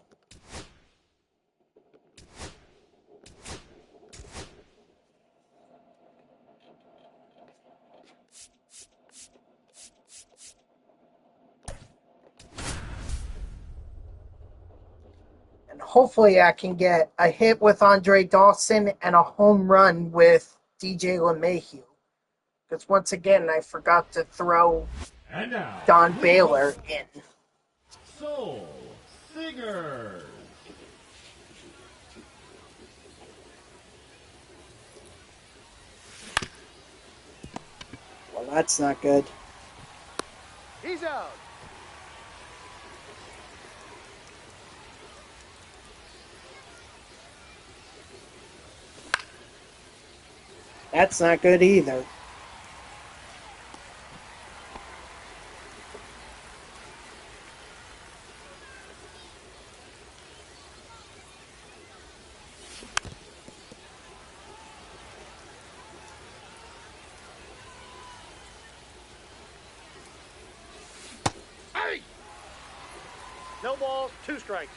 Speaker 1: And hopefully I can get a hit with Andre Dawson and a home run with DJ LeMahieu. Because once again, I forgot to throw
Speaker 3: And now,
Speaker 1: Don
Speaker 3: please
Speaker 1: Baylor
Speaker 3: welcome
Speaker 1: in.
Speaker 3: Soul Singers.
Speaker 1: Well, that's not good.
Speaker 2: He's out.
Speaker 1: That's not good either.
Speaker 2: Hey! No balls, 2 strikes.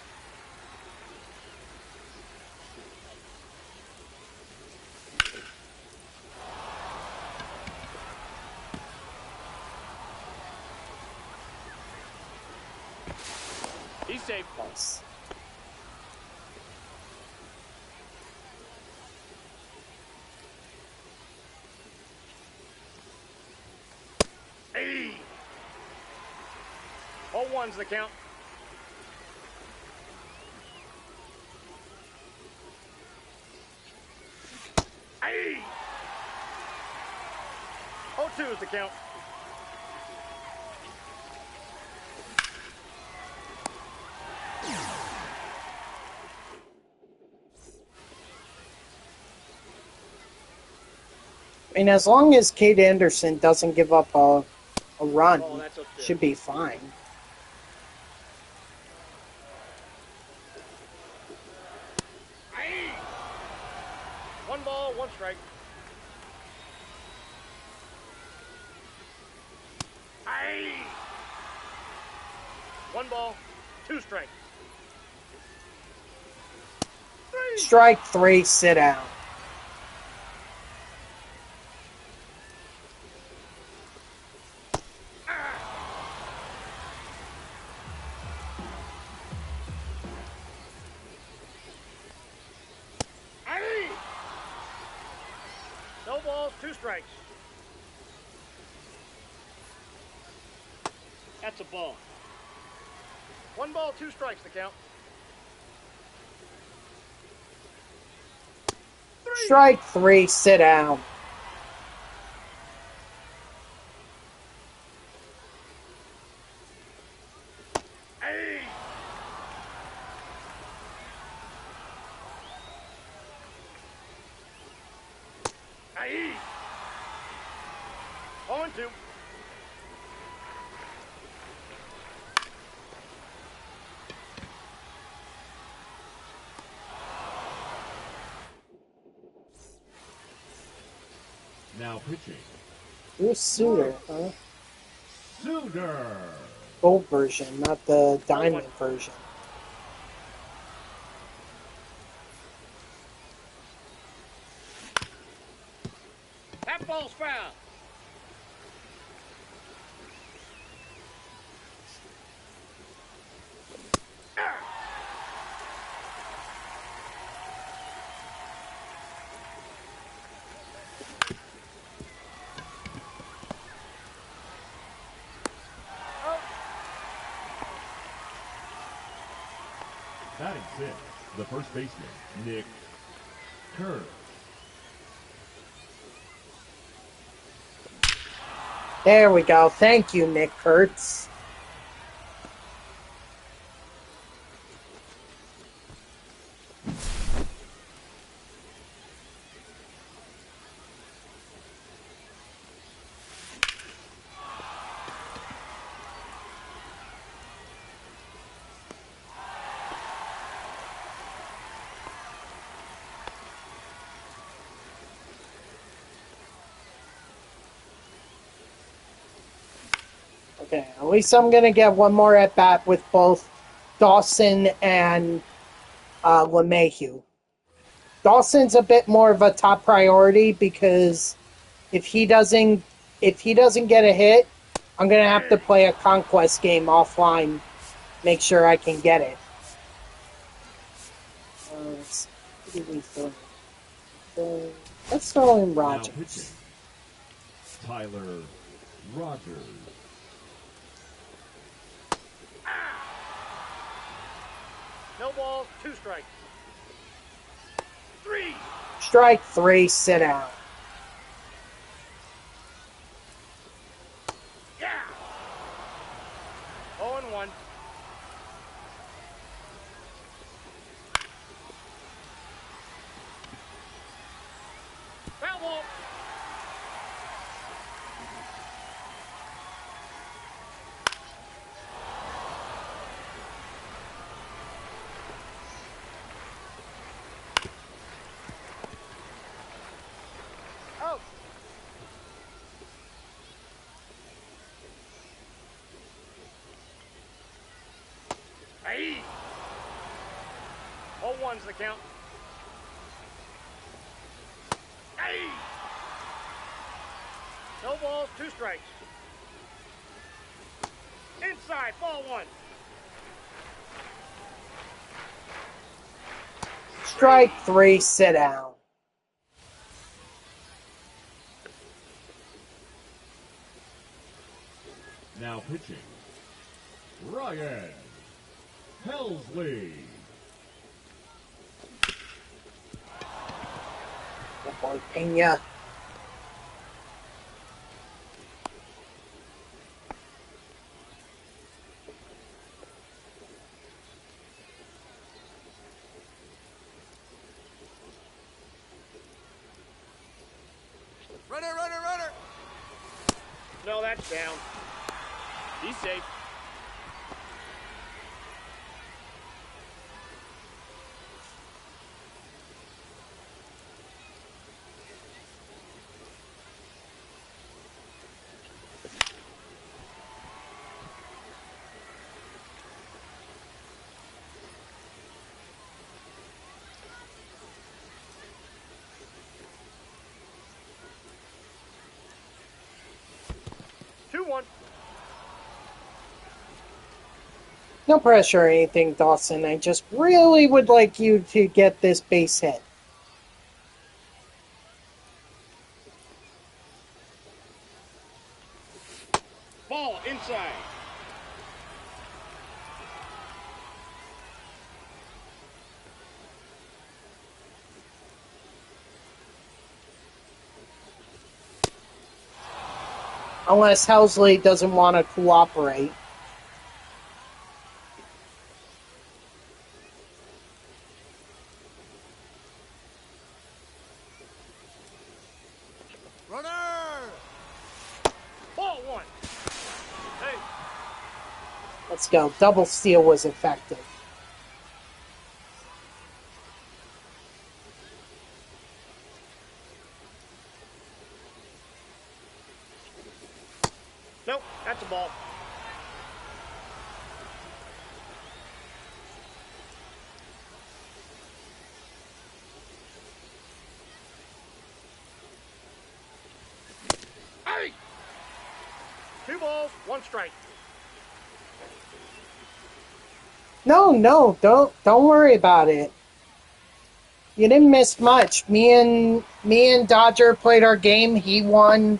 Speaker 2: He's safe.
Speaker 1: Nice.
Speaker 2: Hey! All one's the count. Hey! 0-2 is the count.
Speaker 1: I mean, as long as Kate Anderson doesn't give up a run,
Speaker 2: Oh, that's okay.
Speaker 1: should be fine.
Speaker 2: Hey! 1 ball, 1 strike. Hey! 1 ball, 2 strikes.
Speaker 1: Strike 3, sit down.
Speaker 2: Hey! No balls, 2 strikes. That's a ball. 1 ball, 2 strikes the count.
Speaker 1: Strike 3, sit down.
Speaker 2: Hey! Hey! 0-2.
Speaker 3: Now pitching,
Speaker 1: You're a suitor, huh?
Speaker 3: Suter.
Speaker 1: gold version, not the diamond version.
Speaker 2: That ball's foul.
Speaker 3: Batting sixth, the first baseman, Nick Kurtz.
Speaker 1: There we go. Thank you, Nick Kurtz. Okay, at least I'm going to get one more at-bat with both Dawson and LeMahieu. Dawson's a bit more of a top priority because if he doesn't get a hit, I'm going to have to play a conquest game offline, make sure I can get it. Let's throw in Rogers.
Speaker 3: Tyler Rogers.
Speaker 2: No balls, 2 strikes. 3.
Speaker 1: Strike 3, sit down.
Speaker 2: Yeah. 0-1. Foul ball. Out. Hey. 0-1's the count. Hey. No balls, 2 strikes. Inside, ball 1.
Speaker 1: Strike 3, sit down.
Speaker 3: Now pitching, Ryan Helsley.
Speaker 1: Good boy, Pena.
Speaker 2: Runner, runner, runner. No, that's down. He's safe.
Speaker 1: No pressure or anything, Dawson. I just really would like you to get this base hit.
Speaker 2: Ball inside.
Speaker 1: Unless Helsley doesn't want to cooperate.
Speaker 2: Runner! Ball 1. Hey.
Speaker 1: Let's go. Double steal was effective.
Speaker 2: Nope, that's a ball. One strike.
Speaker 1: No, don't worry about it. You didn't miss much. Me and Dodger played our game. He won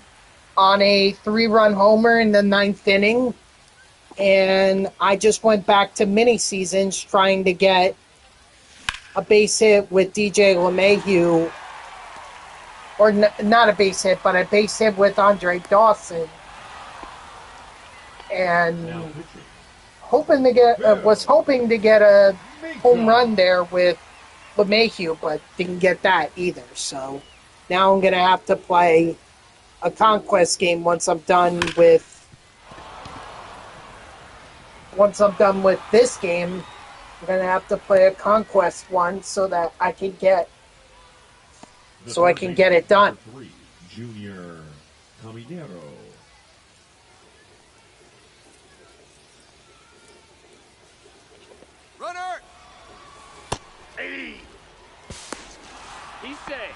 Speaker 1: on a 3-run homer in the 9th inning, and I just went back to mini seasons trying to get a base hit with DJ LeMahieu, or not a base hit, but a base hit with Andre Dawson, and was hoping to get a home run there with LeMahieu, but didn't get that either. So now I'm gonna have to play a conquest game once I'm done with this game. I'm gonna have to play a conquest one so that I can get it done.
Speaker 3: Junior Caminero.
Speaker 2: Runner! Hey! He's safe.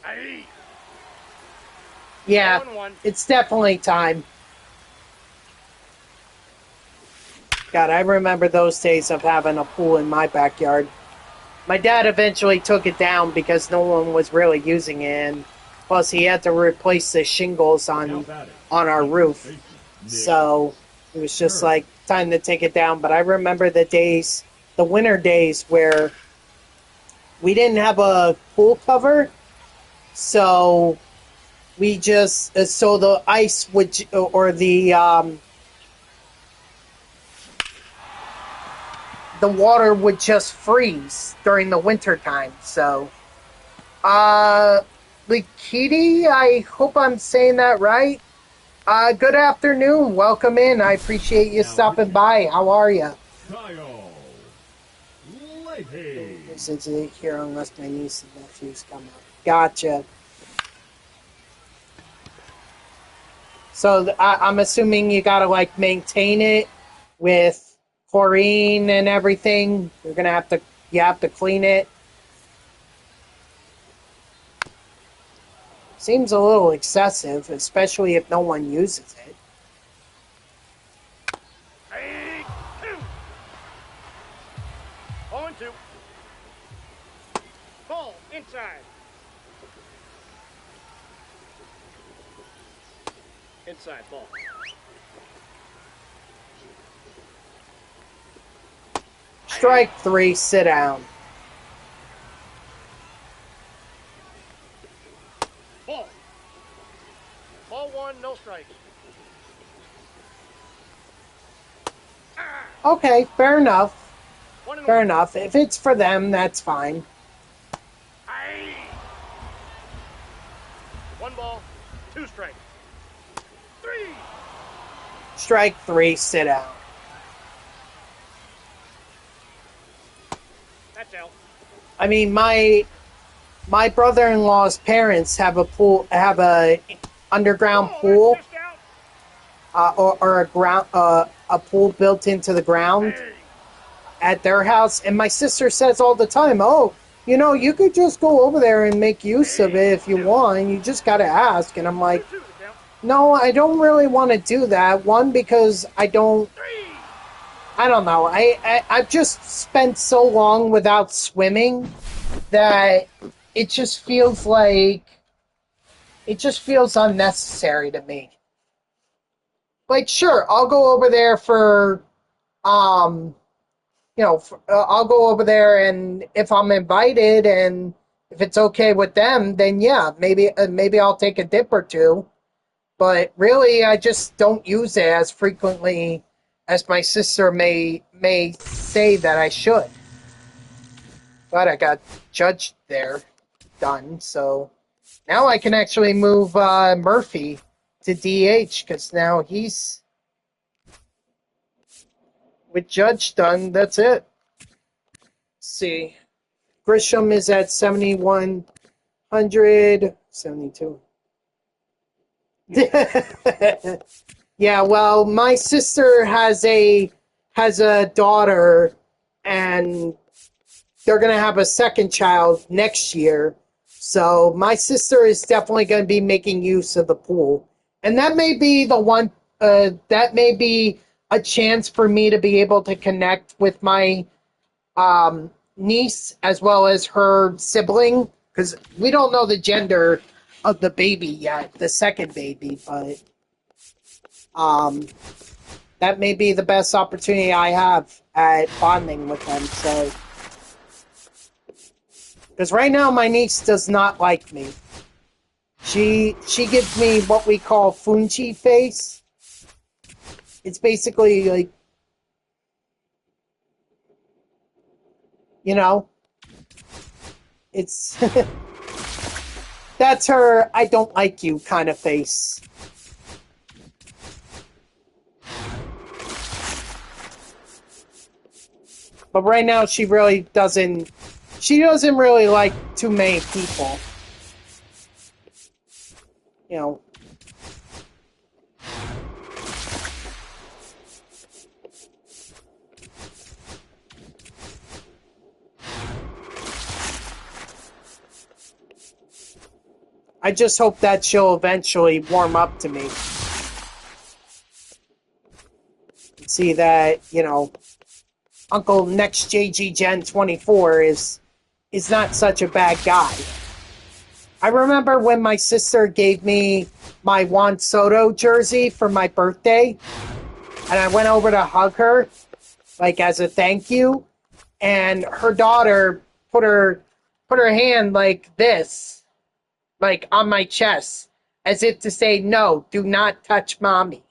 Speaker 2: Hey!
Speaker 1: Yeah,
Speaker 2: 1-1.
Speaker 1: it's definitely time. God, I remember those days of having a pool in my backyard. My dad eventually took it down because no one was really using it, and plus he had to replace the shingles on our roof. So it was just like time to take it down. But I remember the winter days where we didn't have a pool cover, so we just so the ice would, or the water would just freeze during the winter time. So Likiti, I hope I'm saying that right. Good afternoon. Welcome in. I appreciate you stopping by. How are you?
Speaker 3: Kyle Leahy.
Speaker 1: This is it here unless my niece and nephews come up. Gotcha. So I'm assuming you gotta like maintain it with chlorine and everything. You have to clean it. Seems a little excessive, especially if no one uses it.
Speaker 2: Hey! 0-2. Ball inside. Inside ball.
Speaker 1: Strike 3, sit down.
Speaker 2: Ball. Ball 1, no strikes.
Speaker 1: Okay, fair enough.
Speaker 2: 1-1.
Speaker 1: Fair enough. If it's for them, that's fine.
Speaker 2: Aye. 1 ball, 2 strikes. 3.
Speaker 1: Strike 3, sit down.
Speaker 2: That's out.
Speaker 1: I mean, my brother-in-law's parents have a underground pool,
Speaker 2: That's just out.
Speaker 1: or a pool built into the ground
Speaker 2: Hey.
Speaker 1: at their house, and my sister says all the time, "Oh, you could just go over there and make use of it if you want. You just gotta ask." And I'm like,
Speaker 2: 2-2 the count.
Speaker 1: no, I don't really want to do that. One, because I don't
Speaker 2: 3.
Speaker 1: know. I've just spent so long without swimming that it just feels unnecessary to me. Like, sure, I'll go over there for, I'll go over there, and if I'm invited and if it's okay with them, then yeah, maybe I'll take a dip or two. But really, I just don't use it as frequently as my sister may say that I should. But I got judged there, done. So now I can actually move Murphy to DH because now he's with Judge done. That's it. see. Grisham is at 7,100. 72. Yeah, well, my sister has a daughter, and they're going to have a second child next year. So my sister is definitely going to be making use of the pool. And that may be the one, that may be a chance for me to be able to connect with my niece as well as her sibling, because we don't know the gender of the baby yet, the second baby, but that may be the best opportunity I have at bonding with them. So, because right now my niece does not like me. She gives me what we call Funchi face. It's basically like, you know, it's that's her I don't like you kind of face. But right now she doesn't really like too many people. You know. I just hope that she'll eventually warm up to me. See that, you know, Uncle Next JG Gen 24 is not such a bad guy. I remember when my sister gave me my Juan Soto jersey for my birthday, and I went over to hug her, like as a thank you, and her daughter put her hand like this, like on my chest, as if to say, "No, do not touch mommy."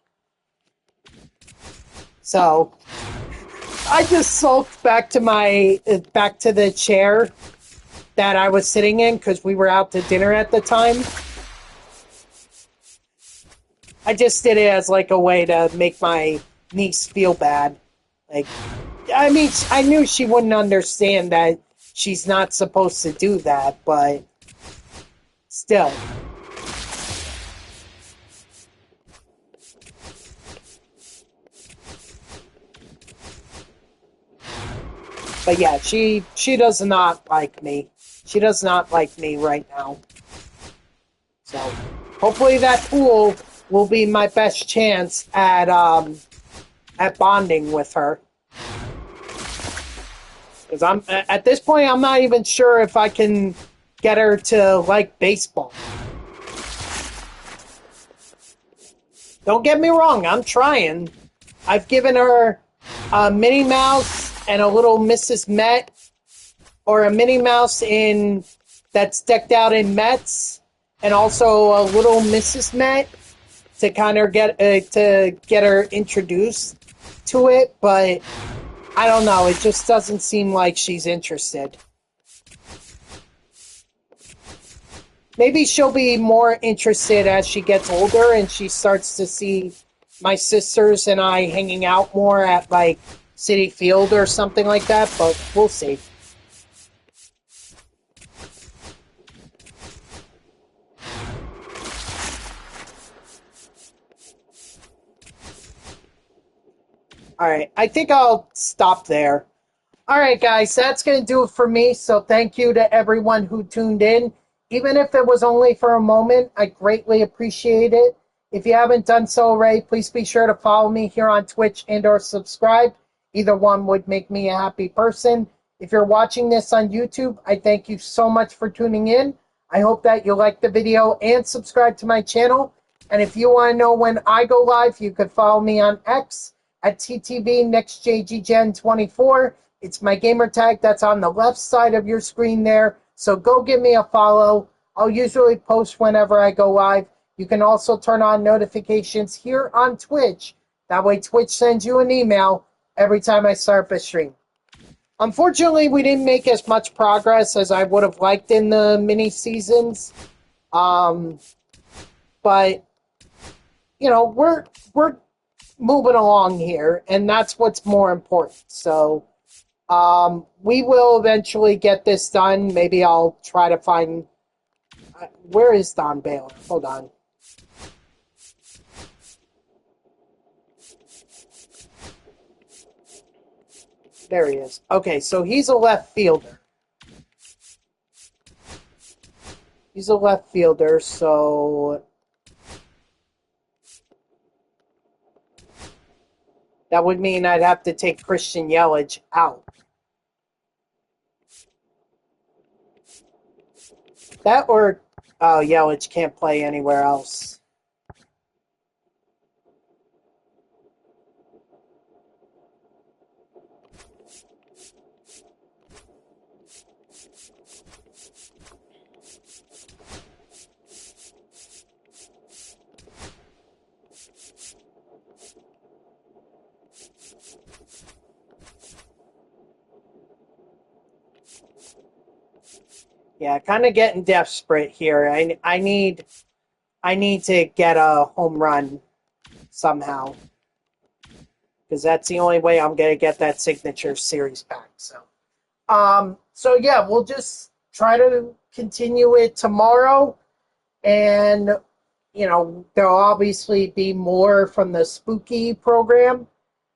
Speaker 1: So I just sulked back to the chair that I was sitting in because we were out to dinner at the time. I just did it as like a way to make my niece feel bad. Like, I mean, I knew she wouldn't understand that she's not supposed to do that, but still. But yeah, she does not like me. She does not like me right now. So hopefully that pool will be my best chance at bonding with her. Because at this point I'm not even sure if I can get her to like baseball. Don't get me wrong, I'm trying. I've given her a Minnie Mouse and a little Mrs. Met, or a Minnie Mouse that's decked out in Mets, and also a little Mrs. Met to kind of get her introduced to it. But I don't know, it just doesn't seem like she's interested. Maybe she'll be more interested as she gets older and she starts to see my sisters and I hanging out more at like City Field or something like that, but we'll see. Alright, I think I'll stop there. Alright guys, that's going to do it for me, so thank you to everyone who tuned in. Even if it was only for a moment, I greatly appreciate it. If you haven't done so already, please be sure to follow me here on Twitch and or subscribe. Either one would make me a happy person. If you're watching this on YouTube, I thank you so much for tuning in. I hope that you like the video and subscribe to my channel. And if you want to know when I go live, you could follow me on X at TTV NextJGGen24. It's my gamer tag that's on the left side of your screen there. So go give me a follow. I'll usually post whenever I go live. You can also turn on notifications here on Twitch. That way Twitch sends you an email every time I start up a stream. Unfortunately, we didn't make as much progress as I would have liked in the mini seasons. But you know, we're moving along here, and that's what's more important. So We will eventually get this done. Maybe I'll try to find... where is Don Baylor? Hold on. There he is. Okay, so he's a left fielder. He's a left fielder, so... that would mean I'd have to take Christian Yelich out. That or... oh, Yelich can't play anywhere else. Yeah, kind of getting desperate here. I need to get a home run somehow, because that's the only way I'm gonna get that signature series back. So yeah, we'll just try to continue it tomorrow, and there'll obviously be more from the spooky program.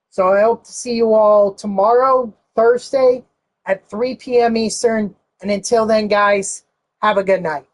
Speaker 1: So I hope to see you all tomorrow, Thursday, at 3 p.m. Eastern. And until then, guys, have a good night.